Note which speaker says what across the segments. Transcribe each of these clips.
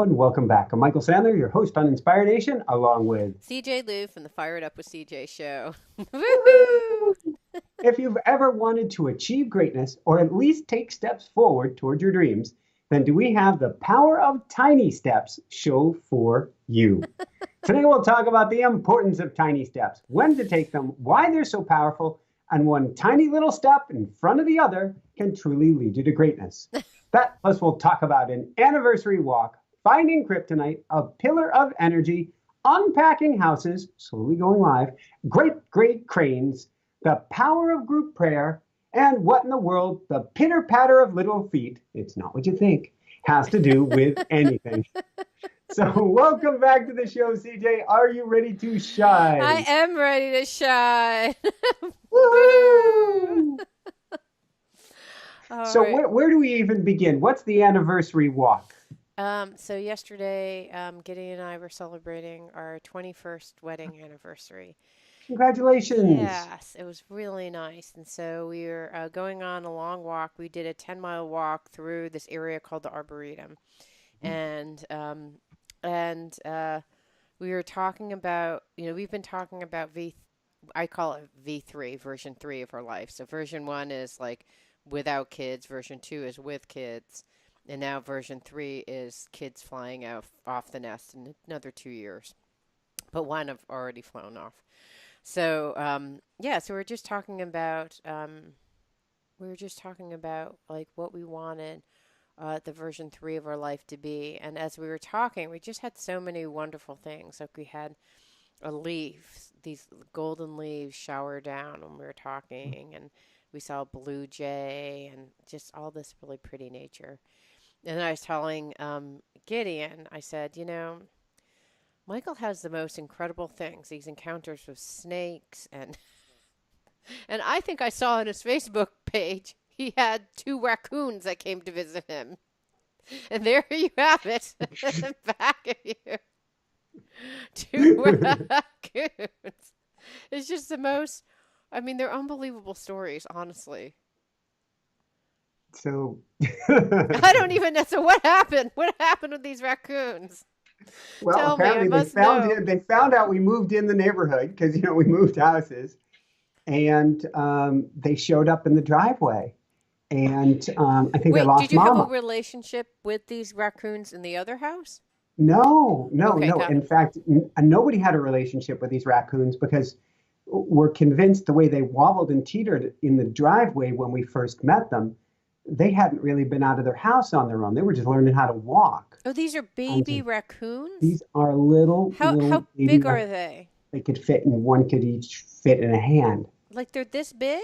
Speaker 1: and welcome back. I'm Michael Sandler, your host on Inspired Nation, along with
Speaker 2: CJ Lou from the Fired Up with CJ show.
Speaker 1: Woohoo!
Speaker 2: Woohoo!
Speaker 1: If you've ever wanted to achieve greatness or at least take steps forward toward your dreams, then do we have the Power of Tiny Steps show for you. Today we'll talk about the importance of tiny steps, when to take them, why they're so powerful, and one tiny little step in front of the other can truly lead you to greatness. That plus we'll talk about an anniversary walk, finding kryptonite, a pillar of energy, unpacking houses, slowly going live, great cranes, the power of group prayer, and what in the world the pitter patter of little feet, it's not what you think, has to do with anything. So, welcome back to the show, CJ. Are you ready to
Speaker 2: I
Speaker 1: shine?
Speaker 2: am ready to shine. Woo!
Speaker 1: Woohoo!
Speaker 2: All
Speaker 1: So,
Speaker 2: right.
Speaker 1: where do we even begin? What's the anniversary walk?
Speaker 2: So yesterday, Gideon and I were celebrating our 21st wedding anniversary.
Speaker 1: Congratulations.
Speaker 2: Yes, it was really nice. And so we were going on a long walk. We did a 10-mile walk through this area called the Arboretum. And we were talking about, we've been talking about I call it V3, version 3 of our life. So version 1 is like without kids, version 2 is with kids, and now version 3 is kids flying out off the nest in another 2 years. But one have already flown off. So yeah, so we were just talking about like what we wanted the version 3 of our life to be. And as we were talking, we just had so many wonderful things. Like we had a leaf, these golden leaves shower down when we were talking, and we saw a blue jay and just all this really pretty nature. And then I was telling Gideon, I said, Michael has the most incredible things, these encounters with snakes and I think I saw on his Facebook page he had two raccoons that came to visit him. And there you have it, back of you. Two raccoons. It's just the most, I mean, they're unbelievable stories, honestly.
Speaker 1: So,
Speaker 2: I don't even know. So what happened? What happened with these raccoons?
Speaker 1: well,
Speaker 2: Tell me, I
Speaker 1: apparently
Speaker 2: must know.
Speaker 1: they found out we moved in the neighborhood because we moved houses, and they showed up in the driveway, and I think they
Speaker 2: Wait,
Speaker 1: lost
Speaker 2: did you have a
Speaker 1: Mama.
Speaker 2: relationship with these raccoons in the other house?
Speaker 1: No, no,
Speaker 2: Okay,
Speaker 1: no.
Speaker 2: got
Speaker 1: In
Speaker 2: it.
Speaker 1: fact, nobody had a relationship with these raccoons because we're convinced the way they wobbled and teetered in the driveway when we first met them, they hadn't really been out of their house on their own. They were just learning how to walk.
Speaker 2: Oh, these are
Speaker 1: And
Speaker 2: baby
Speaker 1: so
Speaker 2: raccoons?
Speaker 1: these are little
Speaker 2: How
Speaker 1: baby
Speaker 2: big are
Speaker 1: raccoons.
Speaker 2: they?
Speaker 1: They could fit in one could each fit in a hand.
Speaker 2: Like they're this big?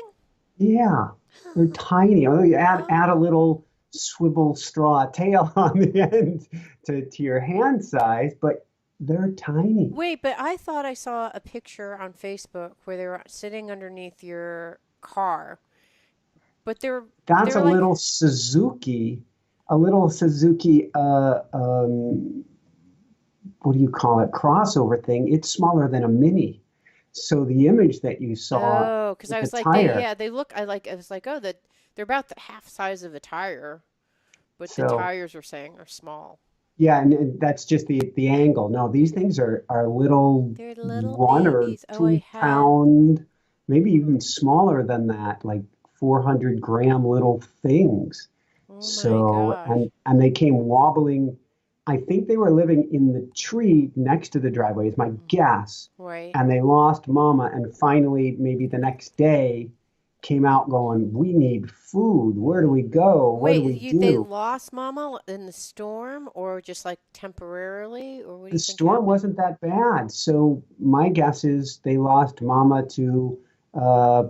Speaker 1: Yeah, they're tiny. Although you add a
Speaker 2: Oh.
Speaker 1: little swivel straw tail on the end to your hand size, but they're tiny.
Speaker 2: Wait, but I thought I saw a picture on Facebook where they were sitting underneath your car. But
Speaker 1: That's
Speaker 2: they're like
Speaker 1: A little Suzuki, what do you call it, crossover thing. It's smaller than a Mini. So the image that you saw
Speaker 2: oh, because
Speaker 1: with
Speaker 2: I
Speaker 1: the
Speaker 2: was like they
Speaker 1: tire,
Speaker 2: yeah, they look I was like, oh, they're about the half size of a tire, but the
Speaker 1: so
Speaker 2: tires were saying are small.
Speaker 1: yeah, and that's just the angle. No, these things are little
Speaker 2: They're little
Speaker 1: 1 or
Speaker 2: babies. Oh, I
Speaker 1: two
Speaker 2: had.
Speaker 1: pound, maybe even smaller than that, like 400-gram little things.
Speaker 2: Oh my
Speaker 1: So,
Speaker 2: gosh.
Speaker 1: and they came wobbling. I think they were living in the tree next to the driveway, is my guess.
Speaker 2: Right.
Speaker 1: And they lost Mama, and finally, maybe the next day, came out going, "We need food. Where do we go? What do
Speaker 2: Wait,
Speaker 1: we
Speaker 2: they
Speaker 1: do?"
Speaker 2: lost Mama in the storm or just like temporarily, or what do
Speaker 1: The
Speaker 2: you think
Speaker 1: storm
Speaker 2: happened?
Speaker 1: wasn't that bad. So my guess is they lost Mama to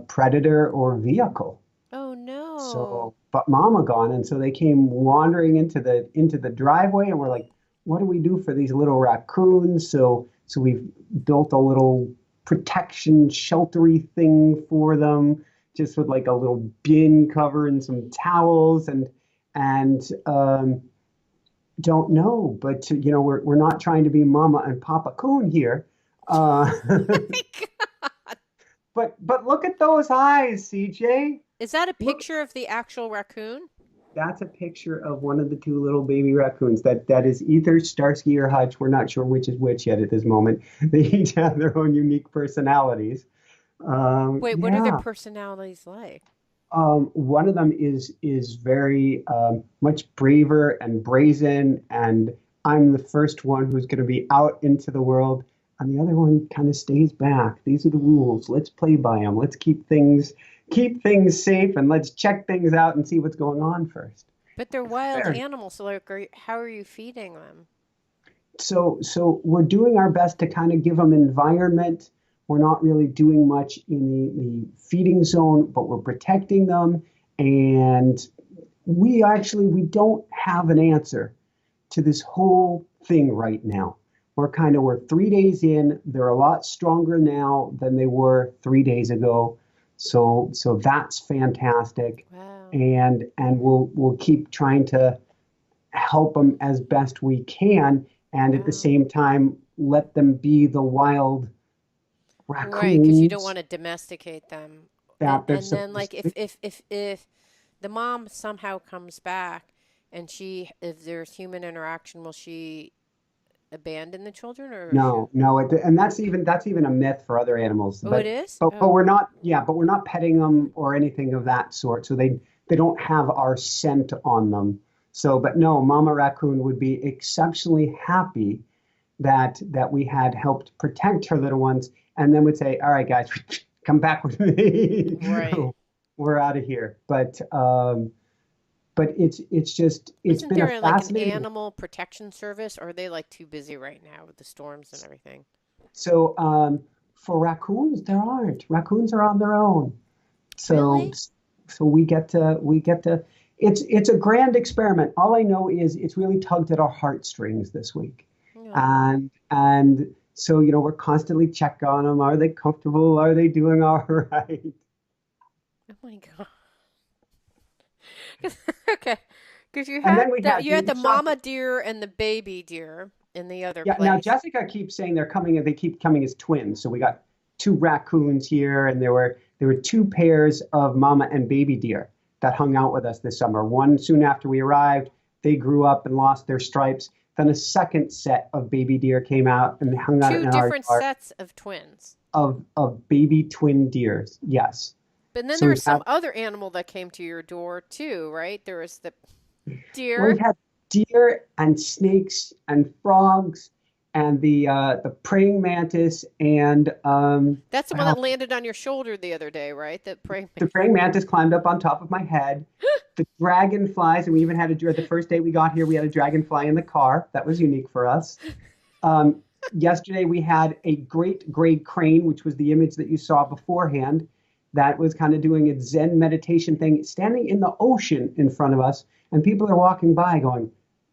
Speaker 1: predator or vehicle.
Speaker 2: Oh no.
Speaker 1: So, but Mama gone, and so they came wandering into the driveway, and we're like, "What do we do for these little raccoons?" So we've built a little protection sheltery thing for them, just with like a little bin cover and some towels, and don't know, but we're not trying to be Mama and Papa Coon here. Uh, but look at those eyes, CJ.
Speaker 2: Is that a
Speaker 1: Look,
Speaker 2: picture of the actual raccoon?
Speaker 1: That's a picture of one of the two little baby raccoons. That is either Starsky or Hutch. We're not sure which is which yet at this moment. They each have their own unique personalities.
Speaker 2: Wait, what are their
Speaker 1: Yeah.
Speaker 2: personalities like?
Speaker 1: One of them is very much braver and brazen, and I'm the first one who's going to be out into the world, and the other one kind of stays back. These are the rules. Let's play by them. Let's keep things safe, and let's check things out and see what's going on first.
Speaker 2: But they're wild
Speaker 1: Very.
Speaker 2: animals, so like, how are you feeding them?
Speaker 1: So we're doing our best to kind of give them environment. We're not really doing much in the feeding zone, but we're protecting them. And we don't have an answer to this whole thing right now. We're 3 days in. They're a lot stronger now than they were 3 days ago. So that's fantastic.
Speaker 2: Wow.
Speaker 1: And we'll keep trying to help them as best we can, and at the
Speaker 2: Wow.
Speaker 1: same time let them be the wild
Speaker 2: Right, because you don't
Speaker 1: raccoons
Speaker 2: want to domesticate them. And
Speaker 1: that they're
Speaker 2: and then
Speaker 1: supposed
Speaker 2: like
Speaker 1: to be.
Speaker 2: if the mom somehow comes back and if there's human interaction, will she abandon the children or is she?
Speaker 1: No, no, and that's even a myth for other animals.
Speaker 2: Oh, it
Speaker 1: But
Speaker 2: is?
Speaker 1: but but
Speaker 2: Oh.
Speaker 1: we're not, yeah, but we're not petting them or anything of that sort. So they don't have our scent on them. So, but no, Mama Raccoon would be exceptionally happy that we had helped protect her little ones, and then would say, "All right, guys, come back with me.
Speaker 2: Right.
Speaker 1: We're out of here." But it's
Speaker 2: Isn't
Speaker 1: been a
Speaker 2: there like an
Speaker 1: fascinating.
Speaker 2: animal protection service, or are they like too busy right now with the storms and everything?
Speaker 1: So for raccoons, there aren't. Raccoons are on their own. So
Speaker 2: Really?
Speaker 1: so we get to. It's a grand experiment. All I know is it's really tugged at our heartstrings this week,
Speaker 2: No.
Speaker 1: and so we're constantly checking on them. Are they comfortable? Are they doing all right?
Speaker 2: Oh my God. Okay. Because
Speaker 1: And then we had
Speaker 2: you had
Speaker 1: the
Speaker 2: the
Speaker 1: shock.
Speaker 2: mama deer and the baby deer in the other
Speaker 1: Yeah, now
Speaker 2: place.
Speaker 1: Jessica keeps saying they're coming. They keep coming as twins. So we got two raccoons here, and there were two pairs of mama and baby deer that hung out with us this summer. One soon after we arrived, they grew up and lost their stripes. Then a second set of baby deer came out and hung out
Speaker 2: Two
Speaker 1: in our
Speaker 2: different
Speaker 1: yard
Speaker 2: sets of twins.
Speaker 1: of baby twin deers. Yes.
Speaker 2: But then
Speaker 1: So
Speaker 2: there
Speaker 1: we've
Speaker 2: was some
Speaker 1: had
Speaker 2: other animal that came to your door too, right? There was the
Speaker 1: well, we've
Speaker 2: deer.
Speaker 1: had deer and snakes and frogs and the praying mantis and
Speaker 2: That's the one
Speaker 1: wow,
Speaker 2: that landed on your shoulder the other day, right? That praying
Speaker 1: the praying mantis climbed up on top of my head. The dragonflies, and we even had the first day we got here, we had a dragonfly in the car. That was unique for us. Um, Yesterday we had a great gray crane, which was the image that you saw beforehand. That was kind of doing its Zen meditation thing, standing in the ocean in front of us, and people are walking by going,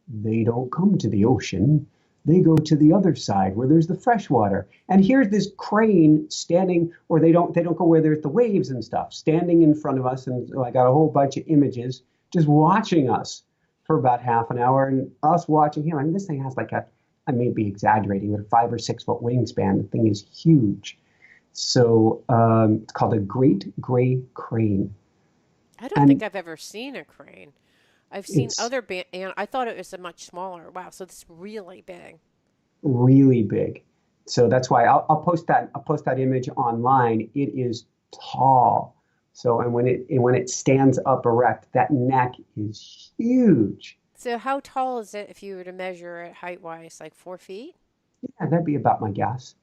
Speaker 1: "They don't come to the ocean. They go to the other side where there's the fresh water." And here's this crane standing, or they don't go where there's the waves and stuff, standing in front of us, and so I got a whole bunch of images just watching us for about half an hour, and us watching him. I mean, this thing has like I may be exaggerating, but a 5 or 6 foot wingspan. The thing is huge. So it's called a great gray crane,
Speaker 2: I don't think
Speaker 1: and
Speaker 2: I've ever seen a crane. I've seen
Speaker 1: it's
Speaker 2: other and I thought it was a much smaller. Wow, so it's really big.
Speaker 1: really big. So that's why I'll post that image online. It is tall. So and when it stands up erect, that neck is huge.
Speaker 2: So how tall is it if you were to measure it height wise? Like 4 feet?
Speaker 1: Yeah, that'd be about my guess.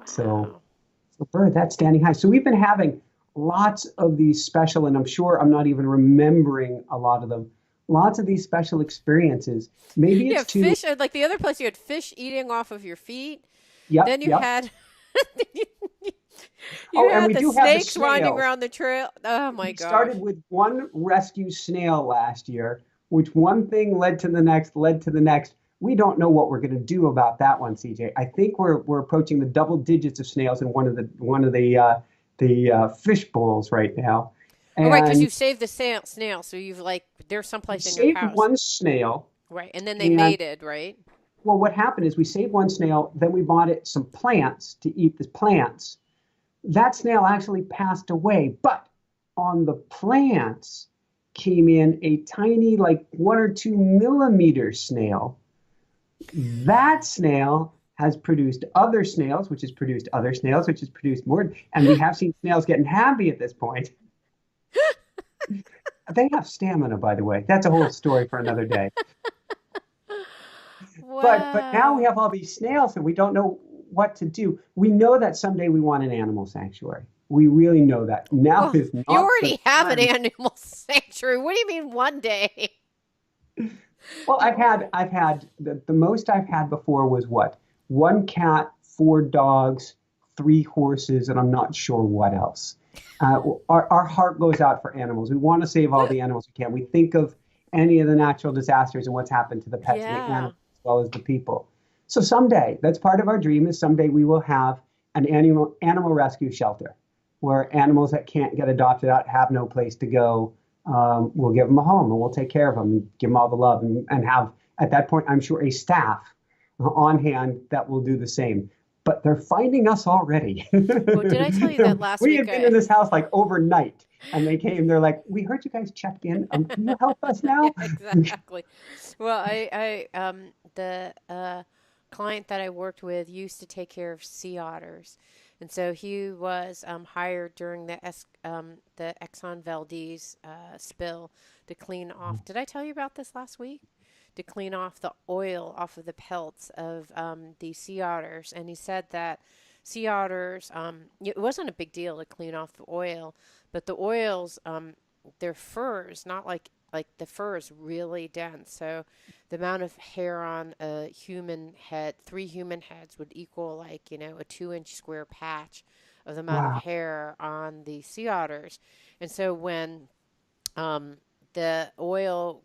Speaker 1: So
Speaker 2: Wow.
Speaker 1: a bird that's standing high. So we've been having lots of these special, and I'm sure I'm not even remembering a lot of them. Lots of these special experiences. Maybe
Speaker 2: Yeah,
Speaker 1: it's too.
Speaker 2: fish. Like the other place, you had fish eating off of your feet.
Speaker 1: Yep,
Speaker 2: Then you
Speaker 1: yep.
Speaker 2: had you
Speaker 1: Oh, and
Speaker 2: had
Speaker 1: we
Speaker 2: the
Speaker 1: do have the
Speaker 2: snakes winding
Speaker 1: snails.
Speaker 2: around the trail. Oh my
Speaker 1: We
Speaker 2: gosh.
Speaker 1: started with one rescue snail last year, which one thing led to the next, led to the next. We don't know what we're going to do about that one, CJ. I think we're approaching the double digits of snails in one of the fish bowls right now,
Speaker 2: Oh, right, because
Speaker 1: and
Speaker 2: you saved the snail, so you've like they're
Speaker 1: we
Speaker 2: someplace in your
Speaker 1: saved
Speaker 2: house,
Speaker 1: one snail.
Speaker 2: right? And then they
Speaker 1: And
Speaker 2: mated, right?
Speaker 1: well, what happened is we saved one snail, then we bought it some plants to eat the plants. That snail actually passed away, but on the plants came in a tiny, like 1 or 2 millimeter snail. That snail has produced other snails, which has produced other snails, which has produced more. And we have seen snails getting happy at this point. They have stamina, by the way. That's a whole story for another day. But now we
Speaker 2: Wow.
Speaker 1: have all these snails and we don't know what to do. We know that someday we want an animal sanctuary. We really know that. Now
Speaker 2: Well,
Speaker 1: is
Speaker 2: you
Speaker 1: not the
Speaker 2: already have an
Speaker 1: time.
Speaker 2: animal sanctuary. What do you mean one day?
Speaker 1: Well,
Speaker 2: You already.
Speaker 1: I've had the most I've had before was what? One cat, 4 dogs, 3 horses, and I'm not sure what else. Our heart goes out for animals. We want to save all the animals we can. We think of any of the natural disasters and what's happened to the pets and the
Speaker 2: Yeah.
Speaker 1: animals as well as the people. So someday, that's part of our dream is someday we will have an animal rescue shelter where animals that can't get adopted out have no place to go. We'll give them a home and we'll take care of them and give them all the love and have at that point I'm sure a staff on hand that will do the same. But they're finding us already.
Speaker 2: Well, did I tell you that last
Speaker 1: We
Speaker 2: week?
Speaker 1: had been in this house like overnight and they came, they're like, we heard you guys checked in. Can you help us
Speaker 2: Yeah,
Speaker 1: now?
Speaker 2: exactly. Well, the client that I worked with used to take care of sea otters, and so he was hired during the Exxon Valdez spill to clean off. Did I tell you about this last week? To clean off the oil off of the pelts of the sea otters, and he said that sea otters, it wasn't a big deal to clean off the oil, but the oils, their fur is not like the fur is really dense. So the amount of hair on a human head, 3 human heads would equal like, a 2 inch square patch of the amount of
Speaker 1: Wow.
Speaker 2: hair on the sea otters. And so when um, the oil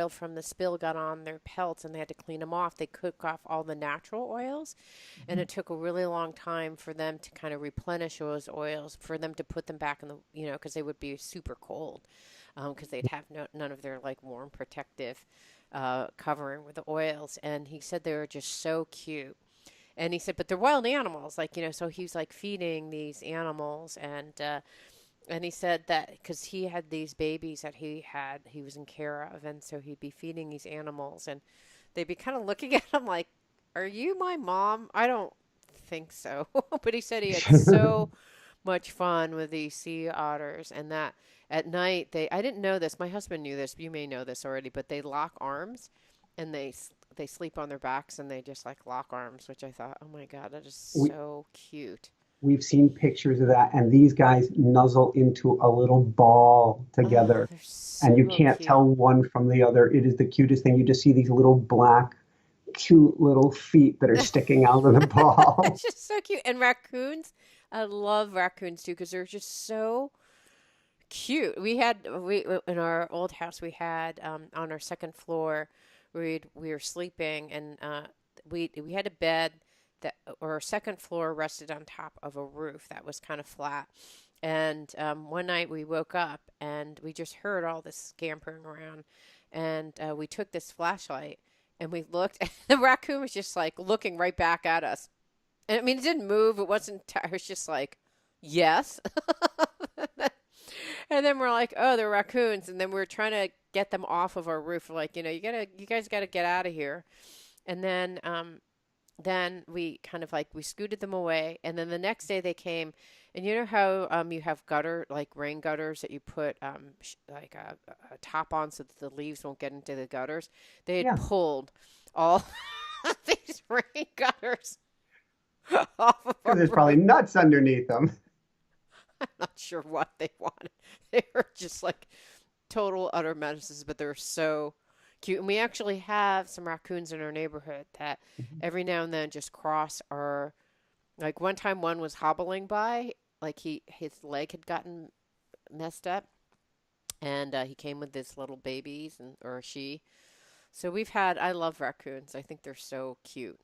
Speaker 2: from the spill got on their pelts and they had to clean them off, they cook off all the natural oils, and it took a really long time for them to kind of replenish those oils, for them to put them back in the, because they would be super cold, because they'd have none of their like warm protective covering with the oils. And he said they were just so cute. And he said, but they're wild animals, like, so he's like feeding these animals, and he said that because he had these babies that he was in care of, and so he'd be feeding these animals, and they'd be kind of looking at him like, "Are you my mom?" I don't think so, but he said he had so much fun with these sea otters, and that at night I didn't know this. My husband knew this. You may know this already, but they lock arms, and they sleep on their backs, and they just like lock arms, which I thought, oh my God, that is
Speaker 1: we,
Speaker 2: so cute.
Speaker 1: we've seen pictures of that, and these guys nuzzle into a little ball
Speaker 2: Oh,
Speaker 1: together,
Speaker 2: they're
Speaker 1: and you
Speaker 2: so
Speaker 1: can't tell
Speaker 2: cute.
Speaker 1: one from the other. It is the cutest thing. You just see these little black, cute little feet that are sticking out of the
Speaker 2: It's
Speaker 1: ball.
Speaker 2: just so cute. And raccoons, I love raccoons too because they're just so cute. We in our old house we had on our second floor we were sleeping, and we had a bed that, or our second floor rested on top of a roof that was kind of flat. And one night we woke up and we just heard all this scampering around, and we took this flashlight and we looked, and the raccoon was just like looking right back at us. And I mean, it didn't move. It wasn't. It was just like, yes. And then we're like, oh, they're raccoons. And then we are trying to get them off of our roof. We're like, you guys gotta get out of here. And then we kind of like we scooted them away. And then the next day they came, and you know how you have gutter like rain gutters that you put like a top on so that the leaves won't get into the gutters. They had
Speaker 1: Yeah,
Speaker 2: pulled all these rain gutters off of
Speaker 1: because
Speaker 2: our
Speaker 1: there's probably
Speaker 2: roof.
Speaker 1: nuts underneath them.
Speaker 2: I'm not sure what they wanted. They were just like total utter menaces, but they're so cute. And we actually have some raccoons in our neighborhood that every now and then just cross our, like one time one was hobbling by, like his leg had gotten messed up, and he came with his little babies, and or she. So I love raccoons. I think they're so cute.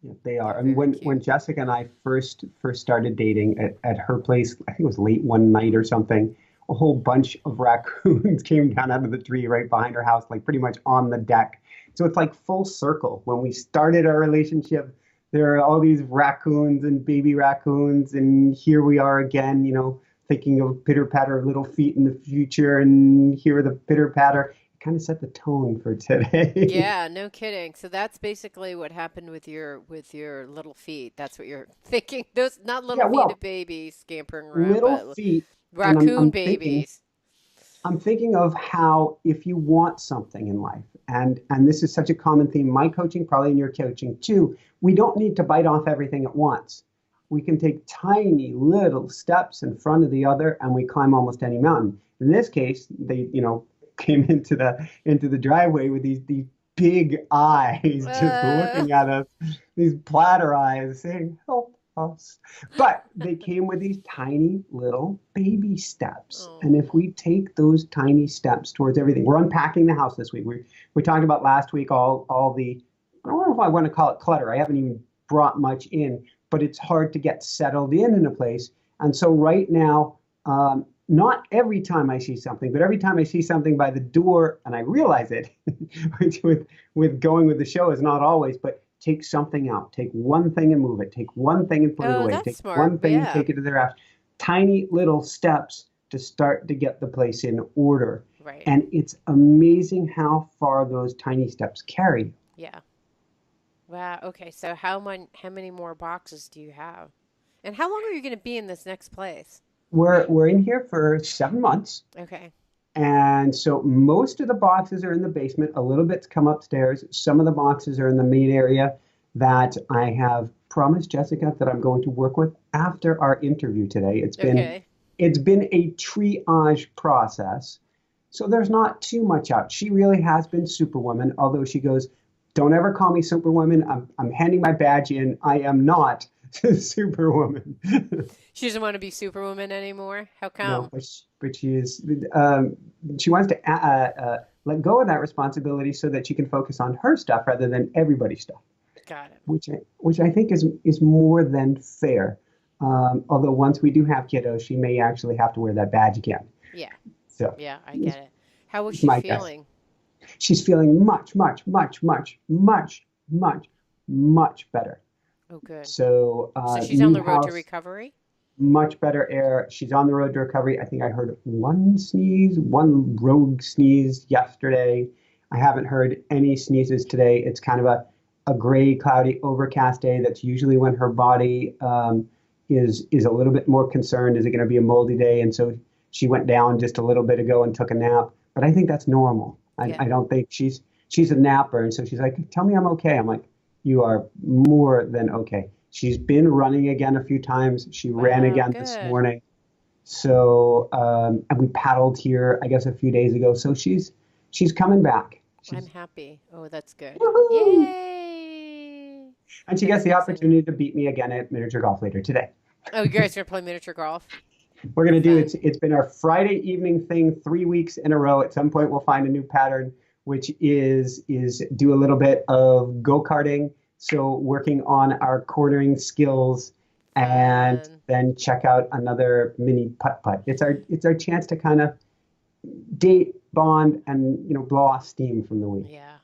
Speaker 1: Yeah, they are.
Speaker 2: They're
Speaker 1: And
Speaker 2: very
Speaker 1: when
Speaker 2: cute.
Speaker 1: Jessica and I first started dating at her place, I think it was late one night or something, a whole bunch of raccoons came down out of the tree right behind her house, like pretty much on the deck. So it's like full circle. When we started our relationship, there are all these raccoons and baby raccoons, and here we are again, thinking of pitter patter little feet in the future and hear the pitter patter. It kind of set the tone for today.
Speaker 2: Yeah, no kidding. So that's basically what happened with your little feet. That's what you're thinking. Those not little
Speaker 1: Yeah,
Speaker 2: feet
Speaker 1: well,
Speaker 2: of babies scampering around,
Speaker 1: little
Speaker 2: but
Speaker 1: feet, and
Speaker 2: raccoon babies.
Speaker 1: I'm thinking of how if you want something in life, and this is such a common theme, my coaching, probably in your coaching too, we don't need to bite off everything at once. We can take tiny little steps in front of the other, and we climb almost any mountain. In this case, they, came into the driveway with these big eyes just
Speaker 2: Uh,
Speaker 1: looking at us, these platter eyes saying, "Help us." But they came with these tiny little baby steps. And if
Speaker 2: oh,
Speaker 1: we take those tiny steps towards everything, we're unpacking the house this week. We talked about last week all the, I don't know if I want to call it clutter. I haven't even brought much in, but it's hard to get settled in a place. And so right now, not every time I see something, but every time I see something by the door and I realize it, which with going with the show is not always, but take something out. Take one thing and move it. Take one thing and put it
Speaker 2: oh,
Speaker 1: away.
Speaker 2: that's
Speaker 1: Take
Speaker 2: smart.
Speaker 1: one thing and
Speaker 2: Yeah,
Speaker 1: take it to their house. Tiny little steps to start to get the place in order.
Speaker 2: right.
Speaker 1: And it's amazing how far those tiny steps carry.
Speaker 2: Yeah. Wow. Okay. So how many more boxes do you have? And how long are you going to be in this next place?
Speaker 1: We're in here for 7 months.
Speaker 2: Okay.
Speaker 1: And so most of the boxes are in the basement. A little bit's come upstairs. Some of the boxes are in the main area that I have promised Jessica that I'm going to work with after our interview today.
Speaker 2: Okay.
Speaker 1: It's been a triage process. So there's not too much out. She really has been Superwoman, although she goes, "Don't ever call me Superwoman. I'm handing my badge in. I am not Superwoman."
Speaker 2: She doesn't want to be Superwoman anymore. How
Speaker 1: No,
Speaker 2: come?
Speaker 1: but um, she wants to let go of that responsibility so that she can focus on her stuff rather than everybody's stuff,
Speaker 2: Got it.
Speaker 1: which I think is more than fair. Although once we do have kiddos, she may actually have to wear that badge again.
Speaker 2: Yeah.
Speaker 1: So
Speaker 2: Yeah, I
Speaker 1: it's,
Speaker 2: get it. How was
Speaker 1: it's
Speaker 2: she
Speaker 1: my guess.
Speaker 2: feeling?
Speaker 1: She's feeling much, much, much, much, much, much, much better.
Speaker 2: Oh, good.
Speaker 1: So
Speaker 2: So she's on
Speaker 1: new
Speaker 2: the road to
Speaker 1: house,
Speaker 2: recovery?
Speaker 1: much better air. She's on the road to recovery. I think I heard one sneeze, one rogue sneeze yesterday. I haven't heard any sneezes today. It's kind of a gray, cloudy, overcast day. That's usually when her body is a little bit more concerned. Is it going to be a moldy day? And so she went down just a little bit ago and took a nap. But I think that's normal.
Speaker 2: Yeah.
Speaker 1: I don't think she's a napper. And so she's like, "Tell me I'm okay." I'm like, "You are more than okay." She's been running again a few times. She ran
Speaker 2: Wow,
Speaker 1: again this
Speaker 2: good.
Speaker 1: morning. So and we paddled here, I guess, a few days ago. So she's coming back.
Speaker 2: I'm
Speaker 1: She's
Speaker 2: happy. Oh, that's good.
Speaker 1: woohoo!
Speaker 2: Yay!
Speaker 1: And she gets
Speaker 2: That's
Speaker 1: the
Speaker 2: exciting.
Speaker 1: opportunity to beat me again at miniature golf later today.
Speaker 2: Oh, you guys are gonna play miniature golf?
Speaker 1: We're gonna do
Speaker 2: Fun.
Speaker 1: it's been our Friday evening thing 3 weeks in a row. At some point we'll find a new pattern, which is do a little bit of go-karting. So working on our cornering skills and
Speaker 2: Fun.
Speaker 1: then check out another mini putt-putt. It's our chance to kind of date, bond, and blow off steam from the week.
Speaker 2: Yeah.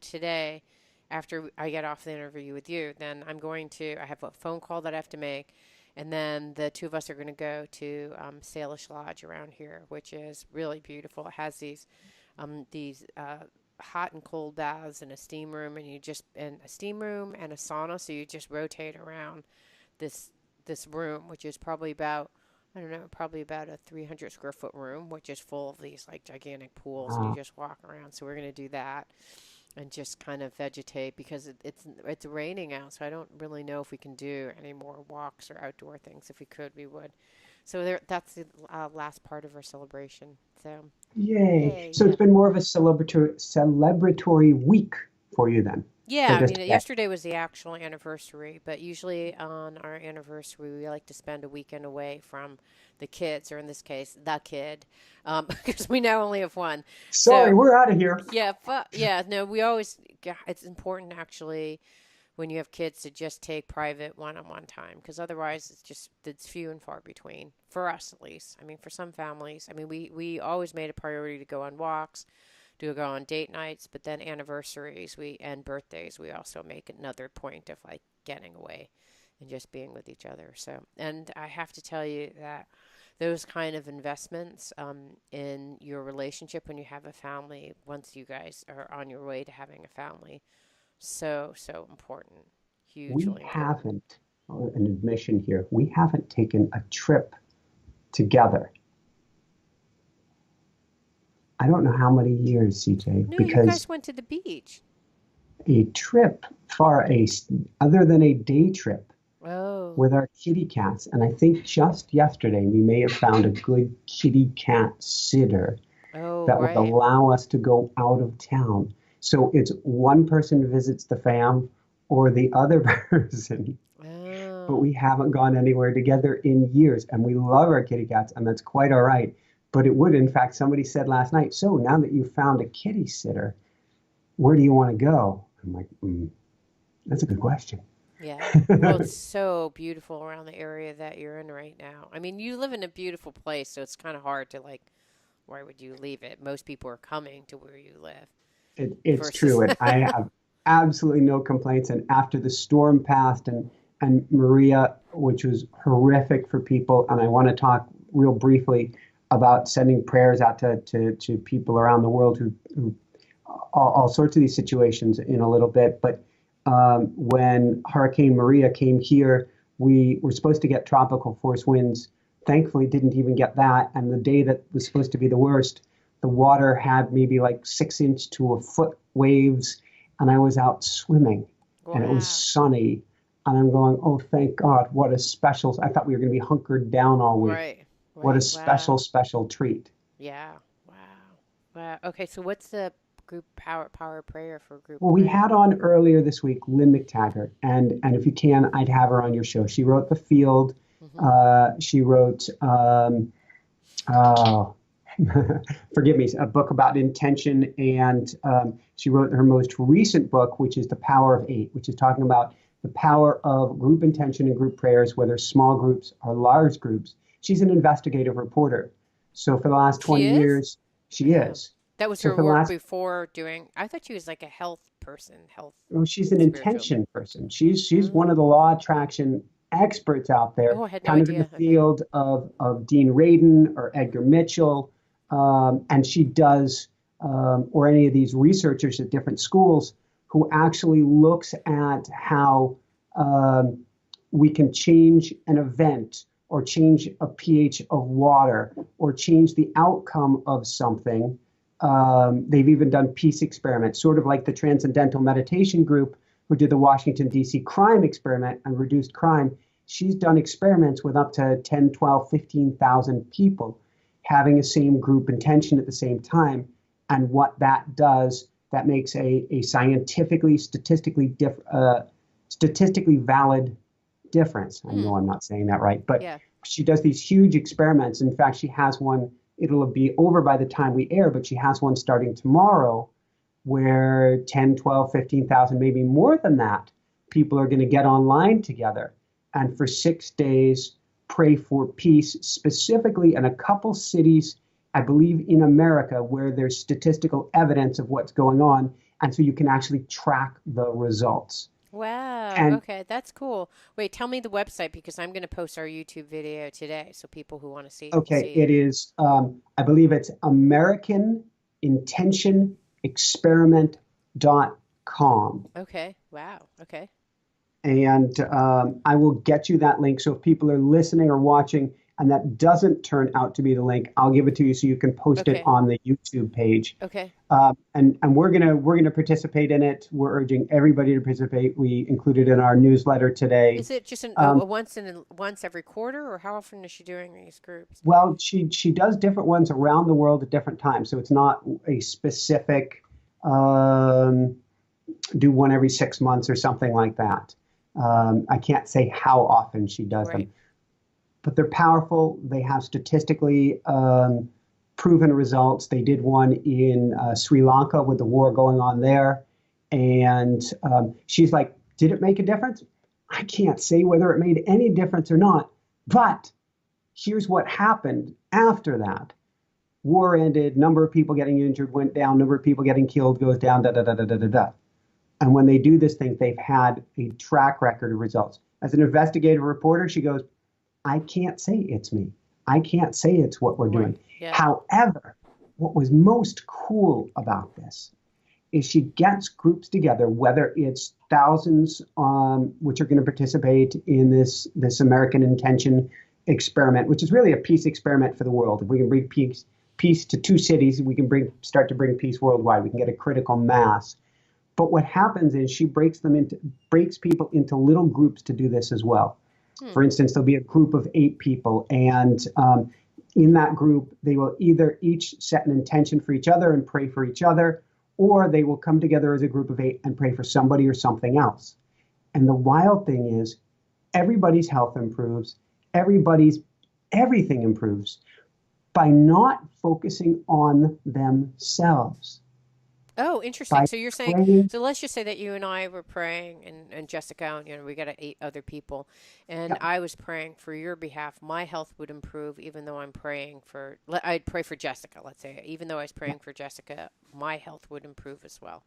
Speaker 2: Today, after I get off the interview with you, then I have a phone call that I have to make. And then the two of us are going to go to Salish Lodge around here, which is really beautiful. It has these hot and cold baths and a steam room, and a steam room and a sauna. So you just rotate around this this room, which is probably about I don't know, probably about a 300 square foot room, which is full of these like gigantic pools, and you
Speaker 1: Uh,
Speaker 2: just walk around. So we're gonna do that and just kind of vegetate because it's raining out, so I don't really know if we can do any more walks or outdoor things. If we could, we would. So that's the last part of our celebration. So
Speaker 1: Yay!
Speaker 2: yay,
Speaker 1: So it's
Speaker 2: yeah.
Speaker 1: been more of a celebratory week for you then,
Speaker 2: Yeah,
Speaker 1: or
Speaker 2: I
Speaker 1: just
Speaker 2: mean,
Speaker 1: a day.
Speaker 2: yesterday was the actual anniversary, but usually on our anniversary, we like to spend a weekend away from the kids, or in this case, the kid, because we now only have one.
Speaker 1: Sorry,
Speaker 2: So,
Speaker 1: we're out of here.
Speaker 2: yeah, but yeah, no, it's important actually when you have kids to just take private one-on-one time, because otherwise it's few and far between, for us at least. I mean, for some families, I mean, we always made a priority to go on walks, to go on date nights, but then anniversaries we and birthdays we also make another point of like getting away and just being with each other. So, and I have to tell you that those kind of investments in your relationship when you have a family, once you guys are on your way to having a family, so, so important,
Speaker 1: We
Speaker 2: hugely important.
Speaker 1: haven't, an admission here, we haven't taken a trip together. I don't know how many years, CJ,
Speaker 2: No, you
Speaker 1: because
Speaker 2: guys went to the beach.
Speaker 1: a trip other than a day trip
Speaker 2: Oh,
Speaker 1: with our kitty cats, and I think just yesterday we may have found a good kitty cat sitter
Speaker 2: oh,
Speaker 1: that would
Speaker 2: right.
Speaker 1: allow us to go out of town. So it's one person visits the fam or the other person, but
Speaker 2: Oh,
Speaker 1: we haven't gone anywhere together in years. And we love our kitty cats, and that's quite all right. But it would, in fact, somebody said last night, so now that you've found a kitty sitter, where do you want to go? I'm like, that's a good question.
Speaker 2: yeah. Well, it's so beautiful around the area that you're in right now. I mean, you live in a beautiful place, so it's kind of hard to like, why would you leave it? Most people are coming to where you live
Speaker 1: It's
Speaker 2: versus,
Speaker 1: true. And I have absolutely no complaints. And after the storm passed and Maria, which was horrific for people, and I want to talk real briefly about sending prayers out to people around the world who all sorts of these situations in a little bit. But when Hurricane Maria came here, we were supposed to get tropical force winds. Thankfully, didn't even get that. And the day that was supposed to be the worst, the water had maybe like 6 inch to a foot waves, and I was out swimming, and it was
Speaker 2: wow.
Speaker 1: sunny. And I'm going, oh, thank God! What a special! I thought we were going to be hunkered down all week.
Speaker 2: Right,
Speaker 1: What a
Speaker 2: right.
Speaker 1: special,
Speaker 2: Wow.
Speaker 1: special treat.
Speaker 2: Yeah. Wow. Wow. Okay, so what's the group power prayer for group
Speaker 1: Well, we
Speaker 2: prayer?
Speaker 1: had on earlier this week Lynn McTaggart, and if you can, I'd have her on your show. She wrote The Field.
Speaker 2: Mm-hmm.
Speaker 1: She wrote, oh, forgive me, a book about intention, and she wrote her most recent book, which is The Power of Eight, which is talking about the power of group intention and group prayers, whether small groups or large groups. She's an investigative reporter, so for the last
Speaker 2: She
Speaker 1: 20
Speaker 2: is?
Speaker 1: years, she
Speaker 2: Wow.
Speaker 1: is.
Speaker 2: That was
Speaker 1: So
Speaker 2: her
Speaker 1: for the
Speaker 2: work
Speaker 1: last
Speaker 2: before doing, I thought she was like a health person, health
Speaker 1: Well, she's an
Speaker 2: spiritual.
Speaker 1: intention person. She's one
Speaker 2: Oh.
Speaker 1: of the law attraction experts out there,
Speaker 2: Oh, I had no
Speaker 1: kind of in the
Speaker 2: idea. Okay.
Speaker 1: field of Dean Radin or Edgar Mitchell, and she does or any of these researchers at different schools who actually looks at how um, we can change an event or change a pH of water or change the outcome of something. They've even done peace experiments, sort of like the Transcendental Meditation Group who did the Washington, D.C. crime experiment and reduced crime. She's done experiments with up to 10, 12, 15,000 people having a same group intention at the same time. And what that does, that makes a scientifically, statistically valid difference. I
Speaker 2: Hmm.
Speaker 1: know I'm not saying that right, but
Speaker 2: Yeah.
Speaker 1: she does these huge experiments. In fact, she has one, it'll be over by the time we air, but she has one starting tomorrow where 10, 12, 15,000, maybe more than that, people are going to get online together and for 6 days pray for peace, specifically in a couple cities, I believe in America, where there's statistical evidence of what's going on. And so you can actually track the results.
Speaker 2: Wow.
Speaker 1: And
Speaker 2: Okay, that's cool. Wait, tell me the website because I'm going to post our YouTube video today so people who want to
Speaker 1: okay,
Speaker 2: see
Speaker 1: it
Speaker 2: it.
Speaker 1: is, I believe it's American Intention Experiment.com.
Speaker 2: Okay. Wow. Okay.
Speaker 1: And I will get you that link. So if people are listening or watching and that doesn't turn out to be the link, I'll give it to you so you can post it
Speaker 2: Okay.
Speaker 1: on the YouTube page.
Speaker 2: Okay.
Speaker 1: And we're gonna participate in it. We're urging everybody to participate. We included in our newsletter today.
Speaker 2: Is it just
Speaker 1: Um,
Speaker 2: a once every quarter, or how often is she doing these groups?
Speaker 1: well, she does different ones around the world at different times, so it's not a specific um, do one every 6 months or something like that. I can't say how often she does
Speaker 2: Right.
Speaker 1: them, but they're powerful. They have statistically proven results. They did one in Sri Lanka with the war going on there. And she's like, did it make a difference? I can't say whether it made any difference or not. But here's what happened after that. War ended, number of people getting injured went down, number of people getting killed goes down, da da da da da da da. And when they do this thing, they've had a track record of results. As an investigative reporter, she goes, I can't say it's me. I can't say it's what we're
Speaker 2: Right.
Speaker 1: doing.
Speaker 2: Yeah.
Speaker 1: However, what was most cool about this is she gets groups together, whether it's thousands, which are going to participate in this American intention experiment, which is really a peace experiment for the world. If we can bring peace to two cities, we can start to bring peace worldwide. We can get a critical mass. But what happens is she breaks people into little groups to do this as well.
Speaker 2: Hmm.
Speaker 1: For instance, there'll be a group of 8 people, and in that group, they will either each set an intention for each other and pray for each other, or they will come together as a group of 8 and pray for somebody or something else. And the wild thing is, everybody's health improves, everything improves by not focusing on themselves.
Speaker 2: Oh, interesting.
Speaker 1: By
Speaker 2: So you're saying,
Speaker 1: praying,
Speaker 2: so let's just say that you and I were praying, and Jessica, and we got 8 other people, and
Speaker 1: yeah,
Speaker 2: I was praying for your behalf. My health would improve, even though I'm praying for. I'd pray for Jessica. Let's say, even though I was
Speaker 1: yeah,
Speaker 2: praying for Jessica, my health would improve as well.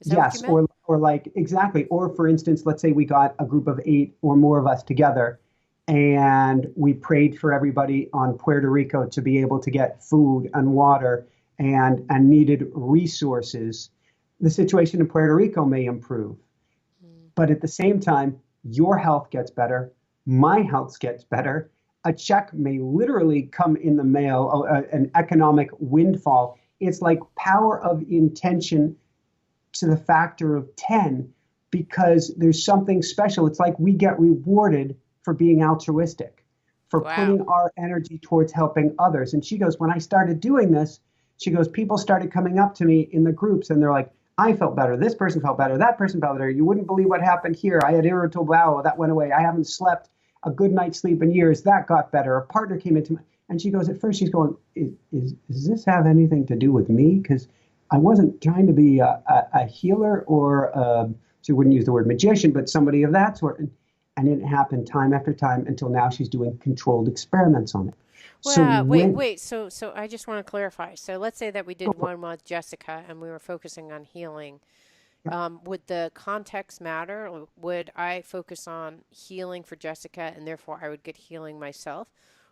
Speaker 2: Is that what you
Speaker 1: yes,
Speaker 2: meant?
Speaker 1: or like exactly, or for instance, let's say we got a group of 8 or more of us together, and we prayed for everybody on Puerto Rico to be able to get food and water and needed resources. The situation in Puerto Rico may improve.
Speaker 2: Mm.
Speaker 1: But at the same time, your health gets better, my health gets better. A check may literally come in the mail, an economic windfall. It's like power of intention to the factor of 10 because there's something special. It's like we get rewarded for being altruistic, for
Speaker 2: Wow.
Speaker 1: putting our energy towards helping others. And she goes, when I started doing this, she goes, people started coming up to me in the groups and they're like, I felt better. This person felt better. That person felt better. You wouldn't believe what happened here. I had irritable bowel. That went away. I haven't slept a good night's sleep in years. That got better. A partner came into my, and she goes, at first she's going, does this have anything to do with me? Because I wasn't trying to be a healer or she wouldn't use the word magician, but somebody of that sort. And it happened time after time until now she's doing controlled experiments on it. So
Speaker 2: Well, wait,
Speaker 1: when,
Speaker 2: wait. So I just want to clarify. So let's say that we
Speaker 1: go
Speaker 2: did
Speaker 1: for it.
Speaker 2: one with Jessica, and we were focusing on healing.
Speaker 1: Yeah.
Speaker 2: Would the context matter? Would I focus on healing for Jessica and therefore I would get healing myself?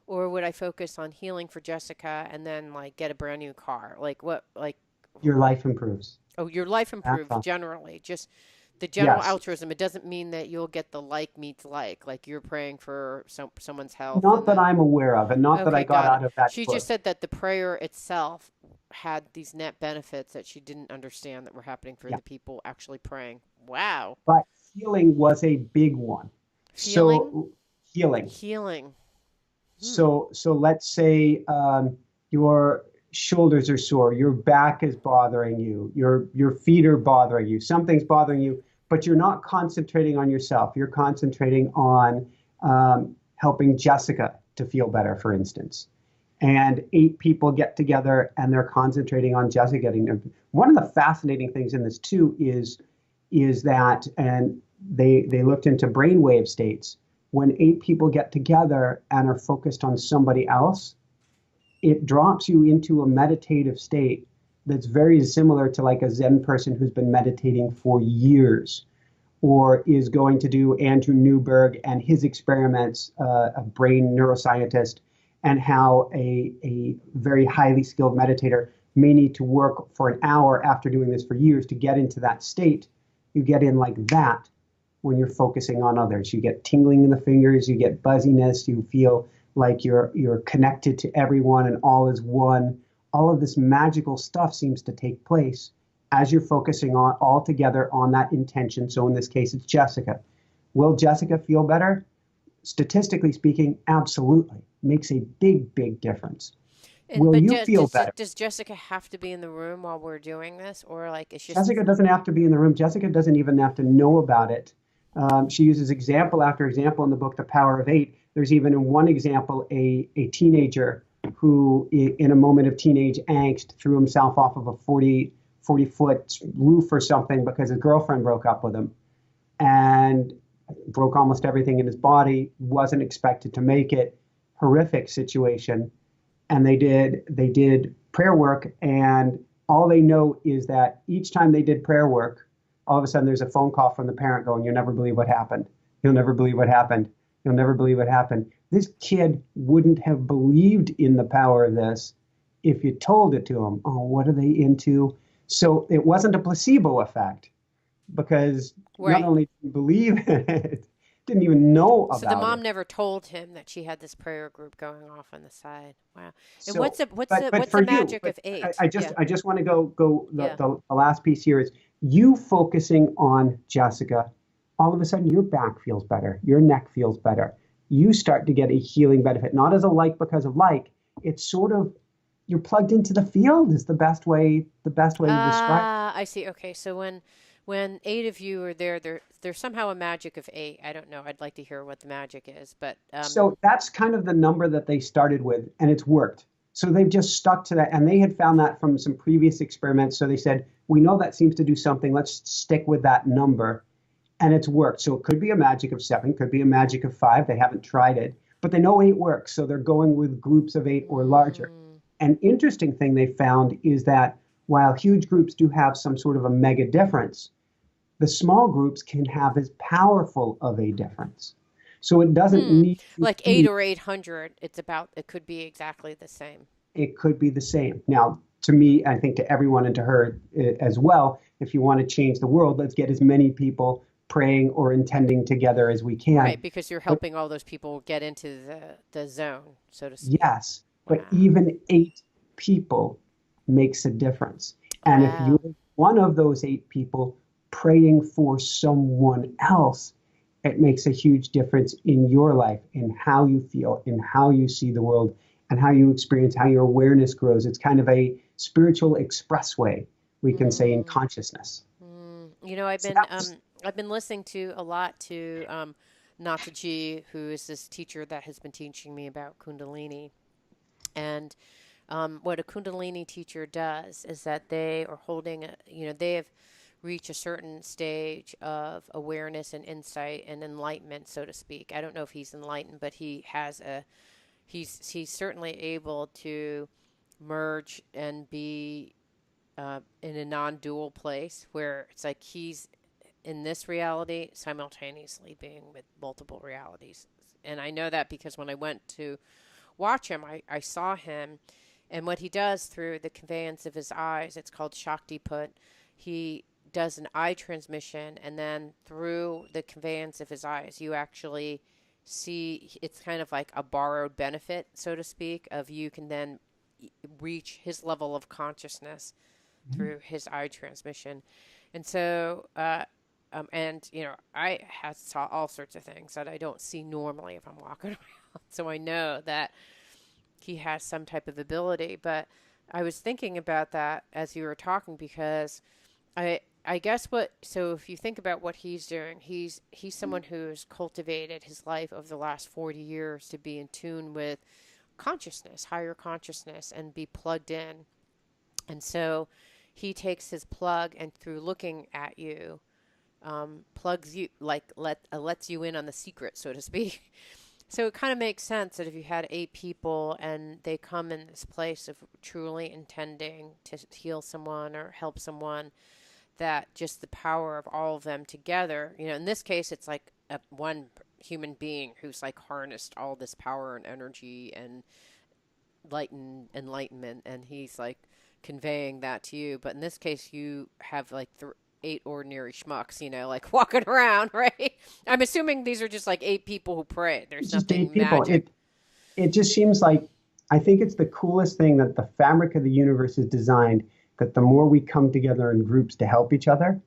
Speaker 2: Or would I focus on healing for Jessica and then like get a brand new car? Like what like
Speaker 1: Your life improves.
Speaker 2: oh, your life
Speaker 1: That's
Speaker 2: improves
Speaker 1: all.
Speaker 2: generally. Just the general
Speaker 1: Yes.
Speaker 2: altruism. It doesn't mean that you'll get the like meets like you're praying for someone's health
Speaker 1: Not
Speaker 2: and
Speaker 1: that
Speaker 2: then
Speaker 1: I'm aware of, and not that I
Speaker 2: okay,
Speaker 1: got
Speaker 2: got it.
Speaker 1: out of that
Speaker 2: She just
Speaker 1: book.
Speaker 2: said that the prayer itself had these net benefits that she didn't understand that were happening for
Speaker 1: Yeah.
Speaker 2: the people actually praying. Wow.
Speaker 1: But healing was a big one.
Speaker 2: Feeling,
Speaker 1: So healing.
Speaker 2: healing. Hmm.
Speaker 1: So let's say your shoulders are sore, your back is bothering you, your feet are bothering you, something's bothering you, but you're not concentrating on yourself. You're concentrating on helping Jessica to feel better, for instance. And 8 people get together and they're concentrating on Jessica getting there. One of the fascinating things in this too is that, and they looked into brainwave states. When 8 people get together and are focused on somebody else, it drops you into a meditative state that's very similar to like a Zen person who's been meditating for years or is going to do Andrew Newberg and his experiments, a brain neuroscientist, and how a very highly skilled meditator may need to work for an hour after doing this for years to get into that state. You get in like that when you're focusing on others. You get tingling in the fingers, you get buzziness, you feel like you're connected to everyone and all is one. All of this magical stuff seems to take place as you're focusing on all together on that intention. So in this case, it's Jessica. Will Jessica feel better? Statistically speaking, absolutely. Makes a big, big difference.
Speaker 2: And
Speaker 1: Will
Speaker 2: but
Speaker 1: you feel better?
Speaker 2: does Jessica have to be in the room while we're doing this, or like it's just
Speaker 1: Jessica doesn't have to be in the room. Jessica doesn't even have to know about it. She uses example after example in the book, The Power of 8. There's even in one example a teenager who, in a moment of teenage angst, threw himself off of a 40-foot roof or something because his girlfriend broke up with him and broke almost everything in his body, wasn't expected to make it. Horrific situation. And they did prayer work, and all they know is that each time they did prayer work, all of a sudden there's a phone call from the parent going, "You'll never believe what happened. You'll never believe what happened. You'll never believe what happened. This kid wouldn't have believed in the power of this if you told it to him. Oh, what are they into? So it wasn't a placebo effect because not
Speaker 2: Right.
Speaker 1: only did he believe in it, didn't even know
Speaker 2: So the
Speaker 1: about
Speaker 2: mom
Speaker 1: it.
Speaker 2: never told him that she had this prayer group going off on the side. Wow. And
Speaker 1: So, but
Speaker 2: what's the
Speaker 1: for you,
Speaker 2: magic
Speaker 1: but
Speaker 2: of eight? Yeah.
Speaker 1: I just want to go
Speaker 2: Yeah.
Speaker 1: the last piece here is you focusing on Jessica. All of a sudden, your back feels better, your neck feels better. You start to get a healing benefit, not as a like because of like. It's sort of you're plugged into the field is the best way to describe it.
Speaker 2: Ah, I see. Okay. So when eight of you are there, there's somehow a magic of eight. I don't know. I'd like to hear what the magic is, but
Speaker 1: So that's kind of the number that they started with, and it's worked. So they've just stuck to that, and they had found that from some previous experiments. So they said, we know that seems to do something. Let's stick with that number, and it's worked. So it could be a magic of seven, could be a magic of five. They haven't tried it, but they know eight works. So they're going with groups of eight or larger.
Speaker 2: mm,
Speaker 1: An interesting thing they found is that while huge groups do have some sort of a mega difference, the small groups can have as powerful of a difference. So it doesn't
Speaker 2: hmm,
Speaker 1: need to
Speaker 2: like eight
Speaker 1: be,
Speaker 2: or 800, it could be exactly the same.
Speaker 1: it could be the same. Now, to me, I think to everyone and to her as well, if you want to change the world, let's get as many people praying or intending together as we can.
Speaker 2: Right, because you're
Speaker 1: But
Speaker 2: helping all those people get into the zone, so to speak.
Speaker 1: yes, but
Speaker 2: Wow.
Speaker 1: even eight people makes a difference. And if you're
Speaker 2: Wow.
Speaker 1: one of those eight people praying for someone else, it makes a huge difference in your life, in how you feel, in how you see the world, and how you experience, how your awareness grows. It's kind of a spiritual expressway, we can say, in
Speaker 2: Mm,
Speaker 1: consciousness.
Speaker 2: You know,
Speaker 1: So that was,
Speaker 2: I've been listening to a lot to Nataji, who is this teacher that has been teaching me about Kundalini. And what a Kundalini teacher does is that they are holding, they have reached a certain stage of awareness and insight and enlightenment, so to speak. I don't know if he's enlightened, but he's certainly able to merge and be in a non-dual place where it's like he's in this reality simultaneously being with multiple realities. And I know that because when I went to watch him, I saw him and what he does through the conveyance of his eyes, it's called Shakti Put. He does an eye transmission, and then through the conveyance of his eyes, you actually see it's kind of like a borrowed benefit, so to speak, of you can then reach his level of consciousness through his eye transmission. And so, and I have saw all sorts of things that I don't see normally if I'm walking around. So I know that he has some type of ability. But I was thinking about that as you were talking because I guess what so if you think about what he's doing, he's someone who's cultivated his life over the last 40 years to be in tune with consciousness, higher consciousness, and be plugged in. And so he takes his plug and through looking at you, plugs you like lets you in on the secret, so to speak. So it kind of makes sense that if you had eight people and they come in this place of truly intending to heal someone or help someone, that just the power of all of them together, in this case, it's like one human being who's like harnessed all this power and energy and enlightenment, and he's like conveying that to you. But in this case, you have like eight ordinary schmucks, like walking around, right? I'm assuming these are just like eight people who pray. There's
Speaker 1: it's just eight
Speaker 2: nothing
Speaker 1: people.
Speaker 2: magic.
Speaker 1: It just seems like I think it's the coolest thing that the fabric of the universe is designed that the more we come together in groups to help each other,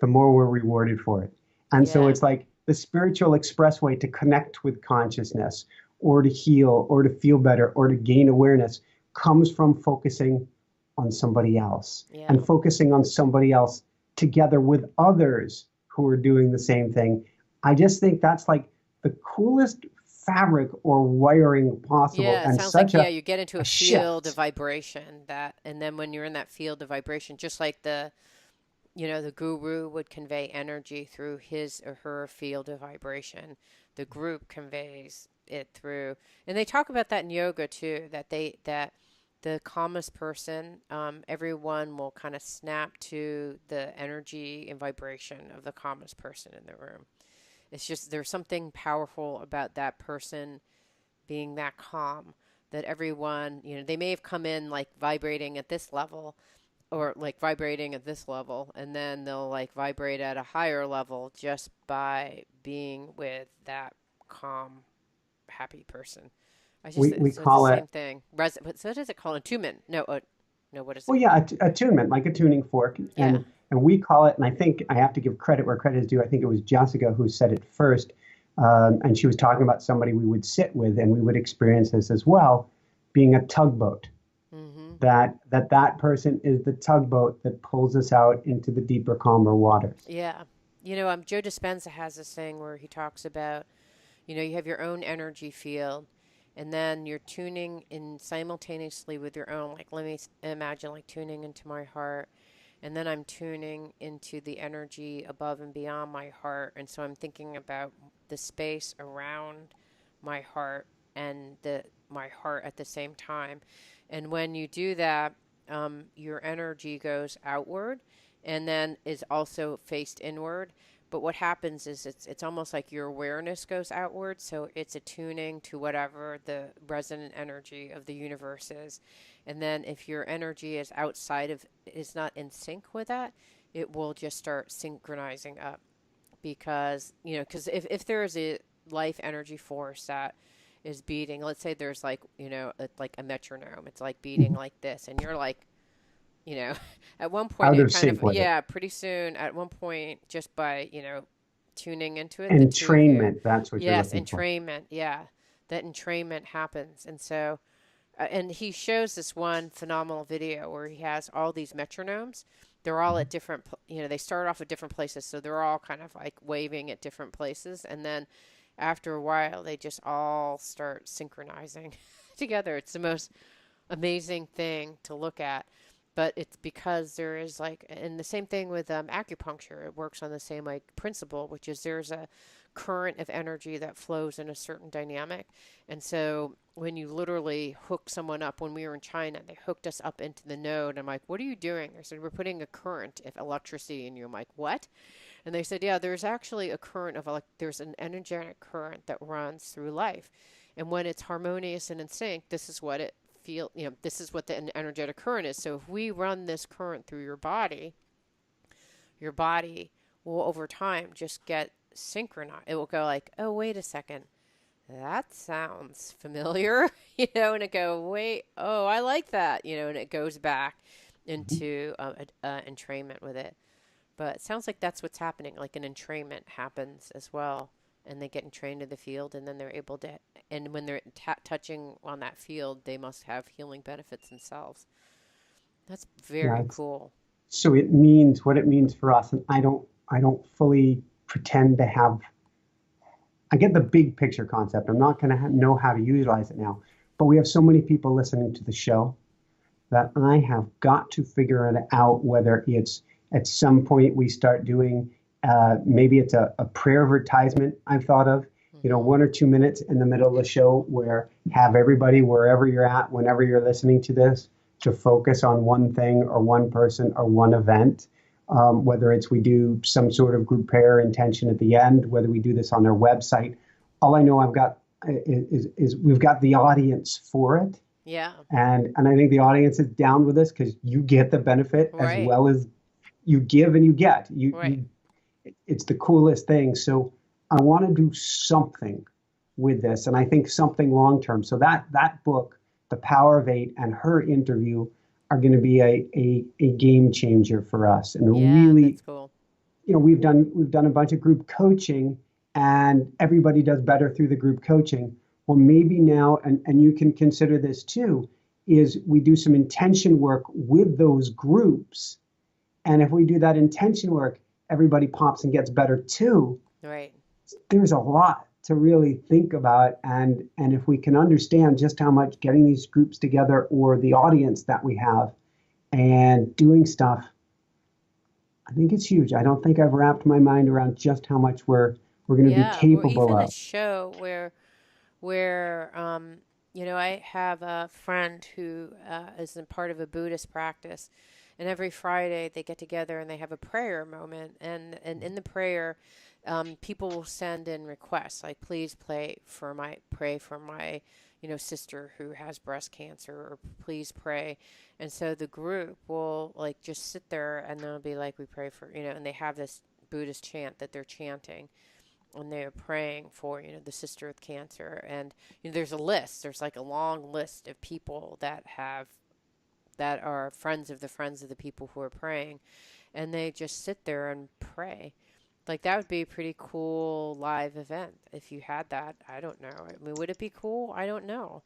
Speaker 1: the more we're rewarded for it. And so
Speaker 2: Yeah.
Speaker 1: it's like the spiritual expressway to connect with consciousness or to heal or to feel better or to gain awareness comes from focusing on somebody else
Speaker 2: Yeah.
Speaker 1: and focusing on somebody else together with others who are doing the same thing. I just think that's like the coolest fabric or wiring possible
Speaker 2: Yeah, it
Speaker 1: and
Speaker 2: sounds like
Speaker 1: such
Speaker 2: you get into a
Speaker 1: a
Speaker 2: field of
Speaker 1: shift.
Speaker 2: vibration and then when you're in that field of vibration, just like the guru would convey energy through his or her field of vibration. The group conveys it through, and they talk about that in yoga too. That the calmest person, everyone will kind of snap to the energy and vibration of the calmest person in the room. It's just there's something powerful about that person being that calm that everyone, they may have come in like vibrating at this level or like vibrating at this level, and then they'll like vibrate at a higher level just by being with that calm, happy person. I just,
Speaker 1: We
Speaker 2: it's the
Speaker 1: call it,
Speaker 2: same thing. But so what is it called? Attunement? No, no, what is it
Speaker 1: well, yeah,
Speaker 2: called?
Speaker 1: attunement, like a tuning fork,
Speaker 2: Yeah.
Speaker 1: and we call it. And I think I have to give credit where credit is due. I think it was Jessica who said it first, and she was talking about somebody we would sit with, and we would experience this as well, being a tugboat.
Speaker 2: Mm-hmm.
Speaker 1: That person is the tugboat that pulls us out into the deeper, calmer waters.
Speaker 2: Yeah. Joe Dispenza has this thing where he talks about, you have your own energy field, and then you're tuning in simultaneously with your own. Like, let me imagine like tuning into my heart, and then I'm tuning into the energy above and beyond my heart. And so I'm thinking about the space around my heart and my heart at the same time. And when you do that, your energy goes outward and then is also faced inward. But what happens is it's almost like your awareness goes outward, so it's attuning to whatever the resonant energy of the universe is. And then if your energy is outside of is not in sync with that, it will just start synchronizing up because because if there is a life energy force that is beating, let's say there's like like a metronome, it's like beating
Speaker 1: Mhm.
Speaker 2: like this, and you're like you know, at one point
Speaker 1: Out
Speaker 2: it
Speaker 1: of
Speaker 2: kind of,
Speaker 1: sync with it.
Speaker 2: yeah, pretty soon at one point, just by, tuning into it, the two of you,
Speaker 1: Entrainment, that's what you're
Speaker 2: yes,
Speaker 1: looking for.
Speaker 2: entrainment, yeah, that entrainment happens. And so, and he shows this one phenomenal video where he has all these metronomes. They're all
Speaker 1: Mhm.
Speaker 2: at different, they start off at different places. So they're all kind of like waving at different places. And then after a while, they just all start synchronizing together. It's the most amazing thing to look at. But it's because there is like, and the same thing with acupuncture. It works on the same like principle, which is there's a current of energy that flows in a certain dynamic. And so when you literally hook someone up, when we were in China, they hooked us up into the node. I'm like, what are you doing? I said, we're putting a current of electricity in you. I'm like, what? And they said, yeah, there's actually a current of there's an energetic current that runs through life. And when it's harmonious and in sync, this is what it this is what the energetic current is. So if we run this current through your body will over time just get synchronized. It will go like, oh, wait a second. That sounds familiar, and it go, wait, oh, I like that, and it goes back
Speaker 1: Mhm.
Speaker 2: into entrainment with it. But it sounds like that's what's happening. Like an entrainment happens as well. And they get entrained in the field, and then they're able to. And when they're touching on that field, they must have healing benefits themselves. That's
Speaker 1: Yeah,
Speaker 2: very cool.
Speaker 1: so it means what it means for us, and I don't fully pretend to have. I get the big picture concept. I'm not going to know how to utilize it now, but we have so many people listening to the show that I have got to figure it out. Whether it's at some point we start doing, maybe it's a prayer advertisement I've thought of,
Speaker 2: Mm-hmm.
Speaker 1: 1 or 2 minutes in the middle of the show where have everybody wherever you're at, whenever you're listening to this, to focus on one thing or one person or one event. Whether it's we do some sort of group prayer intention at the end, whether we do this on our website. All I know I've got is we've got the audience for it,
Speaker 2: Yeah.
Speaker 1: and I think the audience is down with this because you get the benefit as
Speaker 2: Right.
Speaker 1: well as you give and you get.
Speaker 2: Right.
Speaker 1: It's the coolest thing. So I want to do something with this, and I think something long term. So that book, The Power of Eight, and her interview are going to be a game changer for us, and
Speaker 2: Yeah,
Speaker 1: really,
Speaker 2: that's cool.
Speaker 1: we've done a bunch of group coaching, and everybody does better through the group coaching. Well, maybe now, and you can consider this too, is we do some intention work with those groups, and if we do that intention work, everybody pops and gets better too.
Speaker 2: Right.
Speaker 1: There's a lot to really think about, and if we can understand just how much getting these groups together or the audience that we have and doing stuff, I think it's huge. I don't think I've wrapped my mind around just how much we're going to be
Speaker 2: Yeah. Or
Speaker 1: capable
Speaker 2: even a
Speaker 1: of.
Speaker 2: show where I have a friend who is a part of a Buddhist practice, and every Friday they get together and they have a prayer moment, and in the prayer, people will send in requests like, please pray for my, sister who has breast cancer, or please pray. And so the group will like just sit there and they'll be like, we pray for, and they have this Buddhist chant that they're chanting and they're praying for, the sister with cancer. And there's a list. There's like a long list of people that are friends of the people who are praying, and they just sit there and pray. Like that would be a pretty cool live event if you had that. I don't know. I mean, would it be cool? I don't know.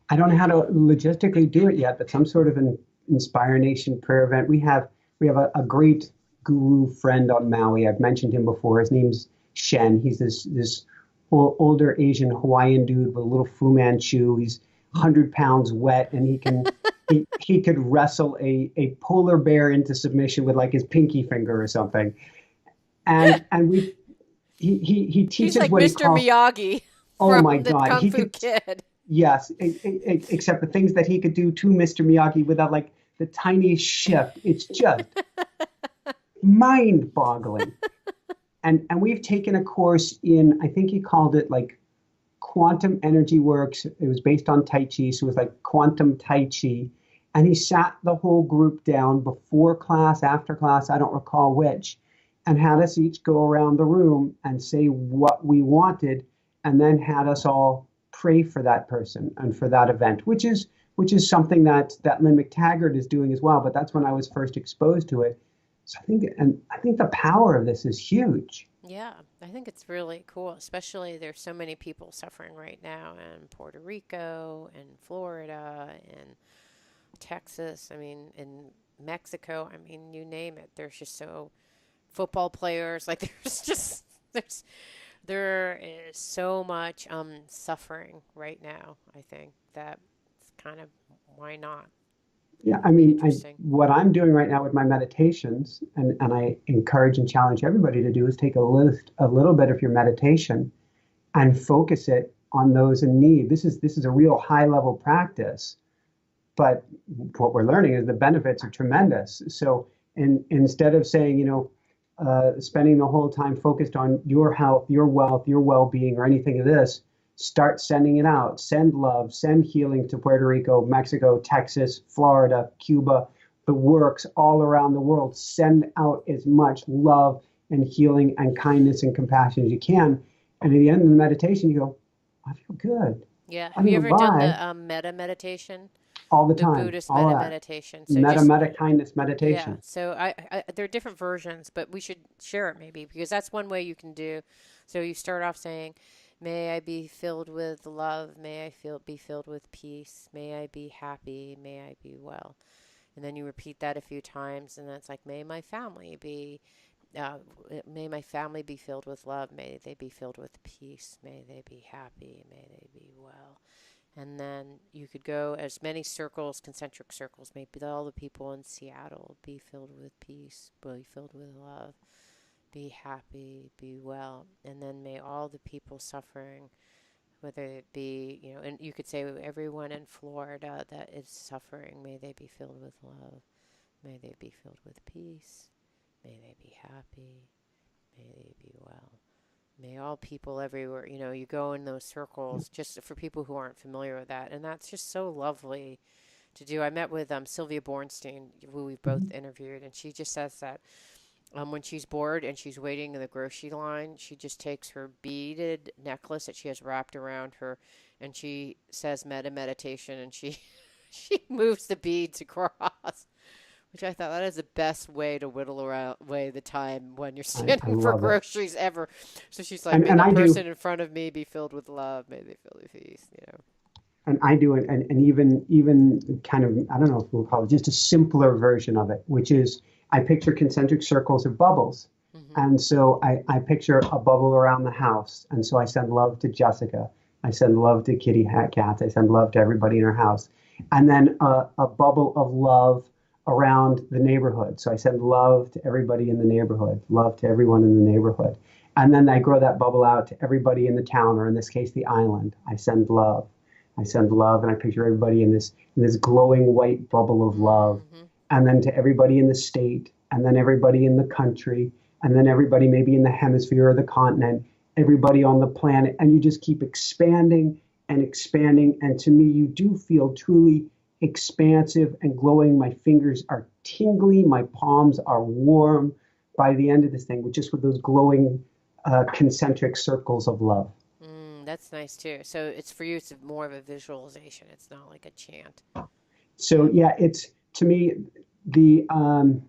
Speaker 1: I don't know how to logistically do it yet, but some sort of an Inspire Nation prayer event. We have a great guru friend on Maui. I've mentioned him before. His name's Shen. He's this older Asian Hawaiian dude with a little Fu Manchu. He's 100 pounds wet, and he could wrestle a polar bear into submission with like his pinky finger or something. And he
Speaker 2: He's
Speaker 1: teaches
Speaker 2: like
Speaker 1: what he
Speaker 2: Mr.
Speaker 1: calls.
Speaker 2: Miyagi
Speaker 1: Oh
Speaker 2: from
Speaker 1: my
Speaker 2: the
Speaker 1: God,
Speaker 2: Kung
Speaker 1: he
Speaker 2: Fu
Speaker 1: could.
Speaker 2: Kid.
Speaker 1: Yes, except the things that he could do to Mr. Miyagi without like the tiniest shift. It's just mind-boggling. And we've taken a course in, I think he called it like quantum energy works. It was based on Tai Chi, so it was like quantum Tai Chi. And he sat the whole group down before class, after class, I don't recall which, and had us each go around the room and say what we wanted, and then had us all pray for that person and for that event, which is something that Lynn McTaggart is doing as well. But that's when I was first exposed to it. So I think the power of this is huge.
Speaker 2: Yeah, I think it's really cool, especially there's so many people suffering right now in Puerto Rico and Florida and Texas. I mean, in Mexico, I mean, you name it. There's just so football players, like there's there is so much suffering right now. I think that it's kind of why not?
Speaker 1: Yeah, I
Speaker 2: It'd be
Speaker 1: mean,
Speaker 2: interesting.
Speaker 1: what I'm doing right now with my meditations, and I encourage and challenge everybody to do, is take a little bit of your meditation and focus it on those in need. This is a real high level practice, but what we're learning is the benefits are tremendous. So instead of saying, spending the whole time focused on your health, your wealth, your well-being, or anything of this, start sending it out. Send love, send healing to Puerto Rico, Mexico, Texas, Florida, Cuba, the works all around the world. Send out as much love and healing and kindness and compassion as you can. And at the end of the meditation, you go, I feel good.
Speaker 2: Yeah.
Speaker 1: I
Speaker 2: Have you
Speaker 1: feel
Speaker 2: ever done
Speaker 1: bye
Speaker 2: the meta meditation?
Speaker 1: all the
Speaker 2: The
Speaker 1: time,
Speaker 2: Buddhist
Speaker 1: all
Speaker 2: meta
Speaker 1: that.
Speaker 2: meditation. So
Speaker 1: Meta,
Speaker 2: just
Speaker 1: meta, kindness
Speaker 2: yeah.
Speaker 1: meditation.
Speaker 2: So there are different versions, but we should share it maybe because that's one way you can do. So you start off saying, "May I be filled with love. May I be filled with peace. May I be happy. May I be well." And then you repeat that a few times, and then it's like, uh, may my family be filled with love. May they be filled with peace. May they be happy. May they be well. And then you could go as many circles, concentric circles. Maybe all the people in Seattle be filled with peace, be filled with love, be happy, be well. And then may all the people suffering, whether it be, and you could say everyone in Florida that is suffering, may they be filled with love, may they be filled with peace, may they be happy, may they be well. May all people everywhere, you go in those circles just for people who aren't familiar with that. And that's just so lovely to do. I met with Sylvia Bornstein, who we've both
Speaker 1: Mhm.
Speaker 2: interviewed, and she just says that when she's bored and she's waiting in the grocery line, she just takes her beaded necklace that she has wrapped around her and she says meditation and she she moves the beads across. Which I thought that is the best way to whittle away the time when you're
Speaker 1: I
Speaker 2: standing for
Speaker 1: love it.
Speaker 2: groceries ever. So she's like,
Speaker 1: And
Speaker 2: may
Speaker 1: and
Speaker 2: the
Speaker 1: I do.
Speaker 2: person in front of me be filled with love, may they feel the peace.
Speaker 1: And I do it, and even kind of, I don't know if we'll call it just a simpler version of it, which is I picture concentric circles of bubbles.
Speaker 2: Hmm.
Speaker 1: And so I picture a bubble around the house. And so I send love to Jessica. I send love to Kitty Hat Cats. I send love to everybody in her house. And then a bubble of love around the neighborhood. So I send love to everybody in the neighborhood, love to everyone in the neighborhood. And then I grow that bubble out to everybody in the town, or in this case, the island. I send love. I send love, and I picture everybody in this glowing white bubble of love,
Speaker 2: Hmm.
Speaker 1: and then to everybody in the state, and then everybody in the country, and then everybody maybe in the hemisphere or the continent, everybody on the planet, and you just keep expanding and expanding. And to me, you do feel truly expansive and glowing. My fingers are tingly, my palms are warm by the end of this thing, just with those glowing concentric circles of love.
Speaker 2: That's nice too. So it's for you, it's more of a visualization. It's not like a chant.
Speaker 1: So yeah, it's to me the um,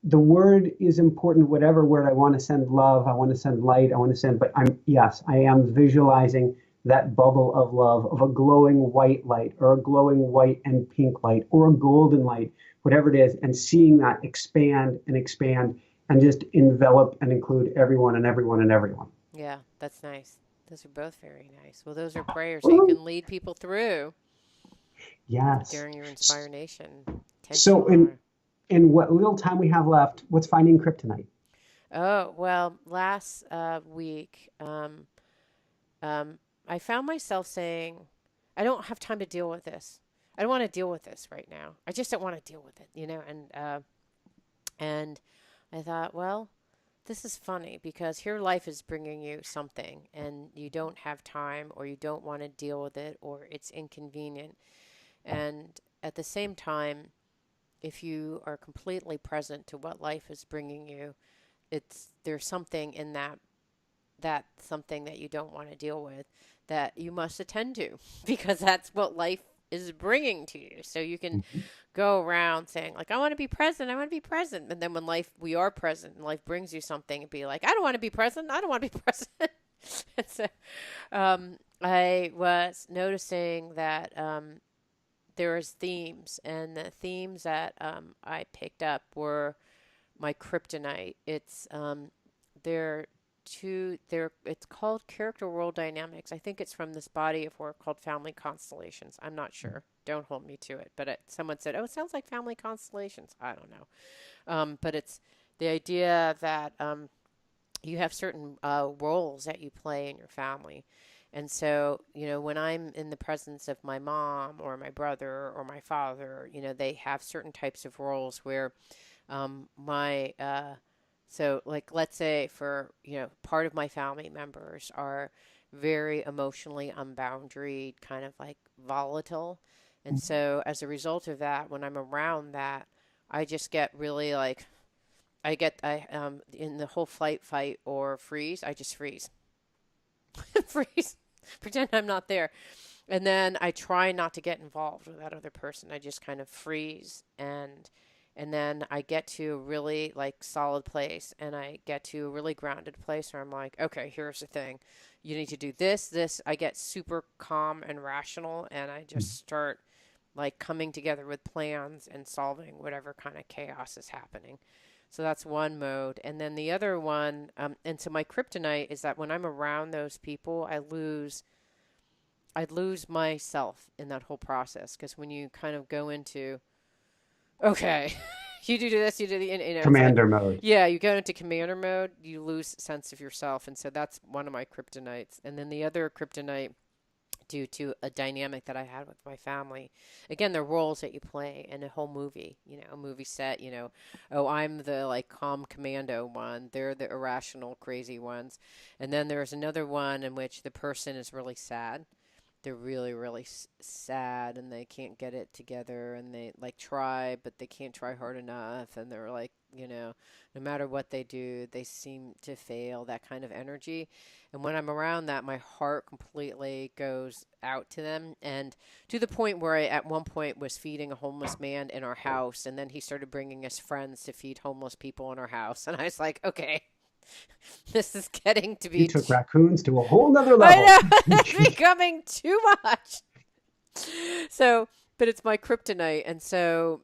Speaker 1: the word is important. Whatever word I want to send love, I want to send light, I want to send. But I'm yes, I am visualizing that bubble of love of a glowing white light or a glowing white and pink light or a golden light, whatever it is, and seeing that expand and just envelop and include everyone and everyone and everyone.
Speaker 2: Yeah, that's nice. Those are both very nice. Well, those are prayers that you
Speaker 1: Woo!
Speaker 2: can lead people through
Speaker 1: Yes.
Speaker 2: during your Inspire Nation
Speaker 1: So
Speaker 2: intentional hour.
Speaker 1: in what little time we have left, what's finding kryptonite?
Speaker 2: Oh, well, last week, um, I found myself saying, I don't have time to deal with this. I don't want to deal with this right now. I just don't want to deal with it, and I thought, well, this is funny because here life is bringing you something and you don't have time or you don't want to deal with it or it's inconvenient. And at the same time, if you are completely present to what life is bringing you, it's there's something in that something that you don't want to deal with that you must attend to because that's what life is bringing to you. So you can go around saying like I want to be present, I want to be present, and then when life we are present and life brings you something and be like I don't want to be present, I don't want to be present. And so I was noticing that there's themes, and the themes that I picked up were my kryptonite. They're it's called character world dynamics. I think it's from this body of work called family constellations. I'm not sure. Don't hold me to it. But someone said, "Oh, it sounds like family constellations." I don't know. But it's the idea that you have certain roles that you play in your family. And so, when I'm in the presence of my mom or my brother or my father, they have certain types of roles where my so like let's say for part of my family members are very emotionally unboundaried, kind of like volatile, and so as a result of that, when I'm around that, I just get really like I in the whole flight, fight, or freeze, I just freeze, freeze, pretend I'm not there, and then I try not to get involved with that other person. I just kind of freeze and then I get to a really like solid place and I get to a really grounded place where I'm like, okay, here's the thing. You need to do this. I get super calm and rational and I just start like coming together with plans and solving whatever kind of chaos is happening. So that's one mode. And then the other one, and so my kryptonite is that when I'm around those people, I lose myself in that whole process. Because when you kind of go into, okay, you do this, you do the, it's like,
Speaker 1: Commander mode.
Speaker 2: yeah, you go into commander mode, you lose sense of yourself. And so that's one of my kryptonites. And then the other kryptonite, due to a dynamic that I had with my family. Again, the roles that you play in a whole movie, a movie set, oh, I'm the like calm commando one, they're the irrational, crazy ones. And then there's another one in which the person is really sad. They're really, really sad and they can't get it together and they like try, but they can't try hard enough. And they're like, no matter what they do, they seem to fail, that kind of energy. And when I'm around that, my heart completely goes out to them. And to the point where I, at one point, was feeding a homeless man in our house. And then he started bringing us friends to feed homeless people in our house. And I was like, okay, this is getting to
Speaker 1: You
Speaker 2: be,
Speaker 1: took raccoons to a whole nother
Speaker 2: I
Speaker 1: level.
Speaker 2: know, it's becoming too much. So, but it's my kryptonite. And so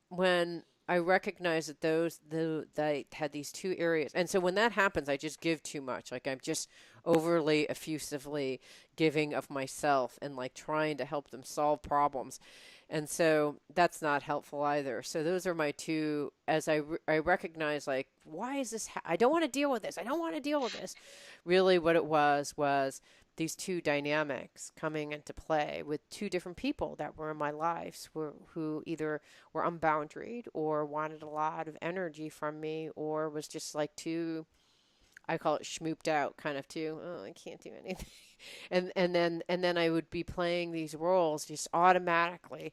Speaker 2: when I recognize that that had these two areas, and so when that happens, I just give too much. Like I'm just overly effusively giving of myself and like trying to help them solve problems, and so that's not helpful either. So those are my two. As I recognize like why is this? I don't want to deal with this. I don't want to deal with this. Really, what it was these two dynamics coming into play with two different people that were in my lives who either were unboundaried or wanted a lot of energy from me or was just like too, I call it schmooped out kind of too. Oh, I can't do anything. And then I would be playing these roles just automatically,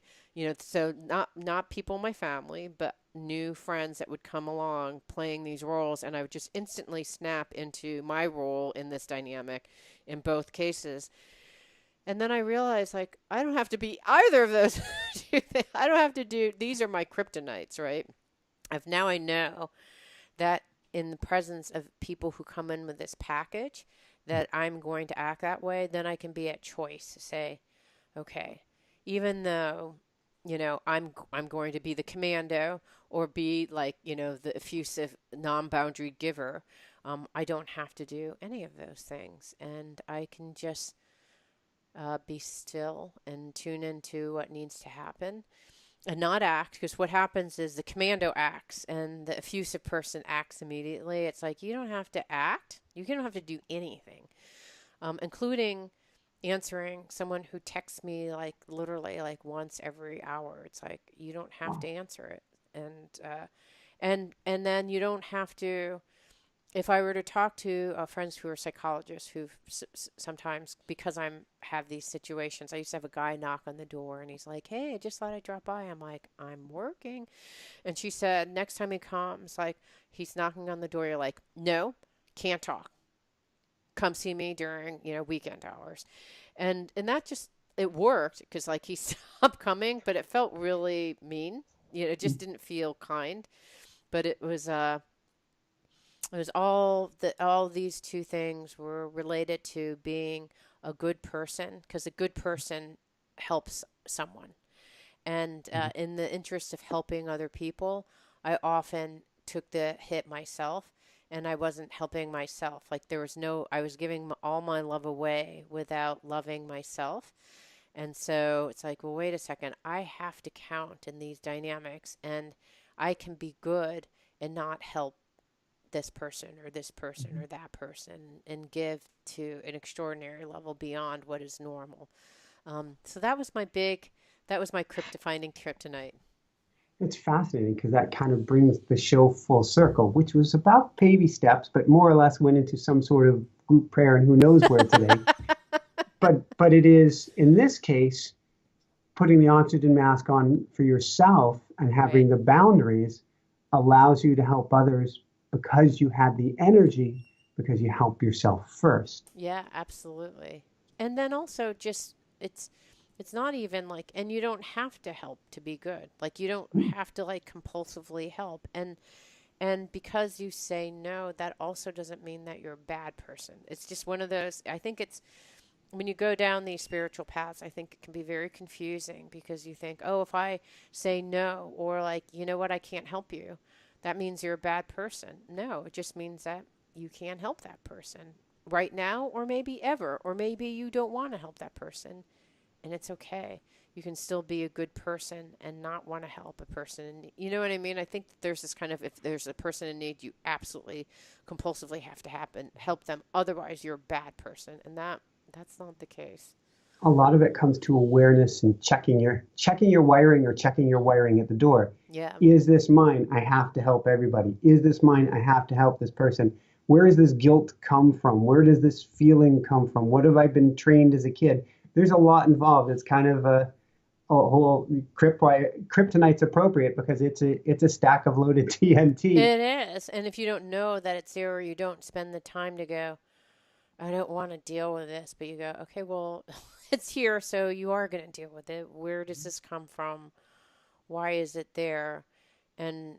Speaker 2: so not people in my family, but new friends that would come along playing these roles, and I would just instantly snap into my role in this dynamic in both cases. And then I realized, like, I don't have to be either of those two things. I don't have to do, these are my kryptonites, right? Now I know that in the presence of people who come in with this package, that I'm going to act that way, then I can be at choice to say, okay, even though, I'm going to be the commando or be like, the effusive, non-boundary giver, I don't have to do any of those things. And I can just be still and tune into what needs to happen and not act, because what happens is the commando acts and the effusive person acts immediately. It's like you don't have to act. You don't have to do anything, including answering someone who texts me like literally like once every hour. It's like you don't have to answer it, and then you don't have to. If I were to talk to friends who are psychologists, who sometimes, because I'm have these situations, I used to have a guy knock on the door and he's like, "Hey, I just thought I'd drop by." I'm like, "I'm working," and she said, "Next time he comes, like he's knocking on the door, you're like, no, can't talk. Come see me during weekend hours," and that just it worked because like he stopped coming, but it felt really mean. It just didn't feel kind, but it was all these two things were related to being a good person, because a good person helps someone. And in the interest of helping other people, I often took the hit myself, and I wasn't helping myself. Like there was no, I was giving all my love away without loving myself. And so it's like, well, wait a second. I have to count in these dynamics, and I can be good and not help this person or that person and give to an extraordinary level beyond what is normal. So that was my defining kryptonite.
Speaker 1: It's fascinating because that kind of brings the show full circle, which was about baby steps, but more or less went into some sort of group prayer and who knows where today. But it is in this case putting the oxygen mask on for yourself and
Speaker 2: Right.
Speaker 1: having the boundaries allows you to help others because you had the energy because you help yourself first.
Speaker 2: Yeah, absolutely. And then also just it's not even like, and you don't have to help to be good. Like you don't have to like compulsively help. And because you say no, that also doesn't mean that you're a bad person. It's just one of those, I think it's when you go down these spiritual paths, I think it can be very confusing because you think, oh, if I say no, or like, you know what, I can't help you, that means you're a bad person. No, it just means that you can't help that person right now, or maybe ever, or maybe you don't want to help that person, and it's okay. You can still be a good person and not want to help a person. And you know what I mean? I think that there's this kind of, if there's a person in need, you absolutely compulsively have to help them. Otherwise, you're a bad person. And that's not the case.
Speaker 1: A lot of it comes to awareness and checking your wiring or checking your wiring at the door.
Speaker 2: Yeah.
Speaker 1: Is this mine? I have to help everybody. Is this mine? I have to help this person. Where does this guilt come from? Where does this feeling come from? What have I been trained as a kid? There's a lot involved. It's kind of a whole kryptonite's appropriate because it's a stack of loaded TNT.
Speaker 2: It is. And if you don't know that it's there, or you don't spend the time to go, I don't want to deal with this, but you go, okay, well, it's here, so you are going to deal with it. Where does this come from? Why is it there? And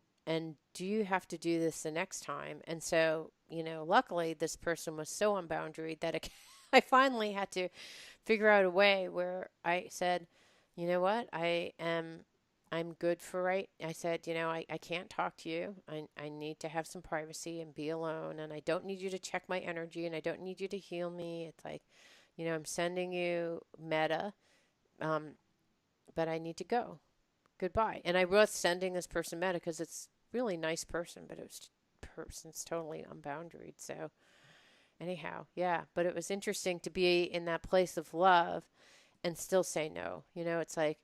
Speaker 2: do you have to do this the next time? And so, luckily this person was so unboundaried that I finally had to figure out a way where I said, you know what, I'm good for right. I said, I can't talk to you. I need to have some privacy and be alone. And I don't need you to check my energy, and I don't need you to heal me. It's like, I'm sending you meta, um, but I need to go. Goodbye. And I was sending this person meta because it's really nice person, but it was person's totally unboundaried. So Anyhow, yeah, but it was interesting to be in that place of love and still say no. It's like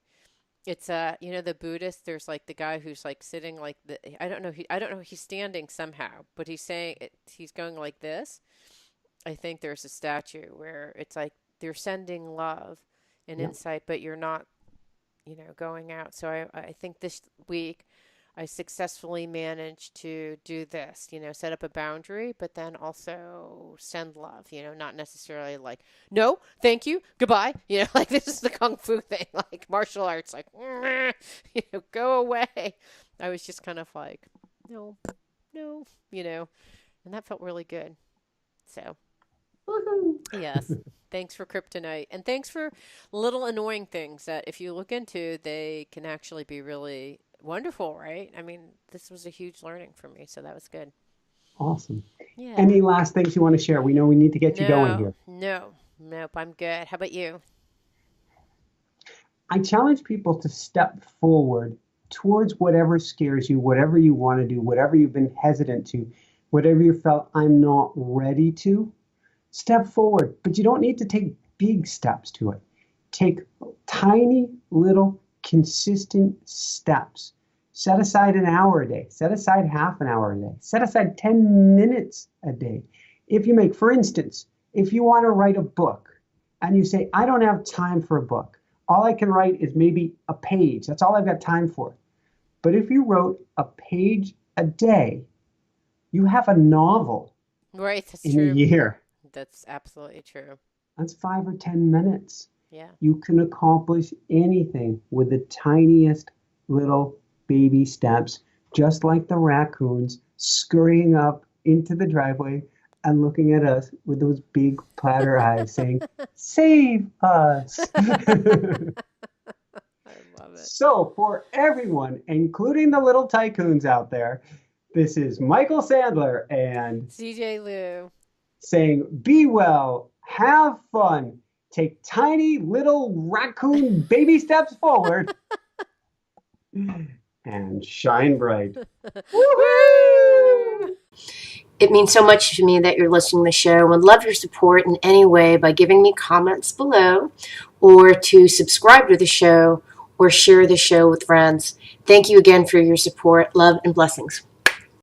Speaker 2: it's the Buddhist. There's like the guy who's like sitting like I don't know. I don't know. He's standing somehow, but he's saying he's going like this. I think there's a statue where it's like they're sending love and
Speaker 1: Yeah.
Speaker 2: insight, but you're not, going out. So I think this week I successfully managed to do this, set up a boundary, but then also send love, not necessarily like, no, thank you, goodbye. Like this is the kung fu thing, like martial arts, like, go away. I was just kind of like, no, no, and that felt really good. So,
Speaker 1: Woohoo.
Speaker 2: yes. Thanks for kryptonite. And thanks for little annoying things that if you look into, they can actually be really wonderful, right? I mean, this was a huge learning for me, so that was good.
Speaker 1: Awesome.
Speaker 2: Yeah.
Speaker 1: Any last things you want to share? We know we need to get you going
Speaker 2: No,
Speaker 1: here.
Speaker 2: no, nope, I'm good. How about you?
Speaker 1: I challenge people to step forward towards whatever scares you, whatever you want to do, whatever you've been hesitant to, whatever you felt I'm not ready to. Step forward, but you don't need to take big steps to it. Take tiny, little, consistent steps. Set aside an hour a day. Set aside half an hour a day. Set aside 10 minutes a day. If you make, for instance, if you want to write a book and you say, I don't have time for a book, all I can write is maybe a page. That's all I've got time for. But if you wrote a page a day, you have a novel
Speaker 2: Right, that's
Speaker 1: in a
Speaker 2: true.
Speaker 1: year.
Speaker 2: That's absolutely true.
Speaker 1: That's 5 or 10 minutes.
Speaker 2: Yeah.
Speaker 1: You can accomplish anything with the tiniest little baby steps, just like the raccoons scurrying up into the driveway and looking at us with those big platter eyes saying, Save us.
Speaker 2: I love it.
Speaker 1: So, for everyone, including the little tycoons out there, this is Michael Sandler and
Speaker 2: CJ Lou.
Speaker 1: saying, Be well, have fun, take tiny little raccoon baby steps forward, and shine bright.
Speaker 2: Woo!
Speaker 3: It means so much to me that you're listening to the show and would love your support in any way by giving me comments below or to subscribe to the show or share the show with friends. Thank you again for your support, love, and blessings.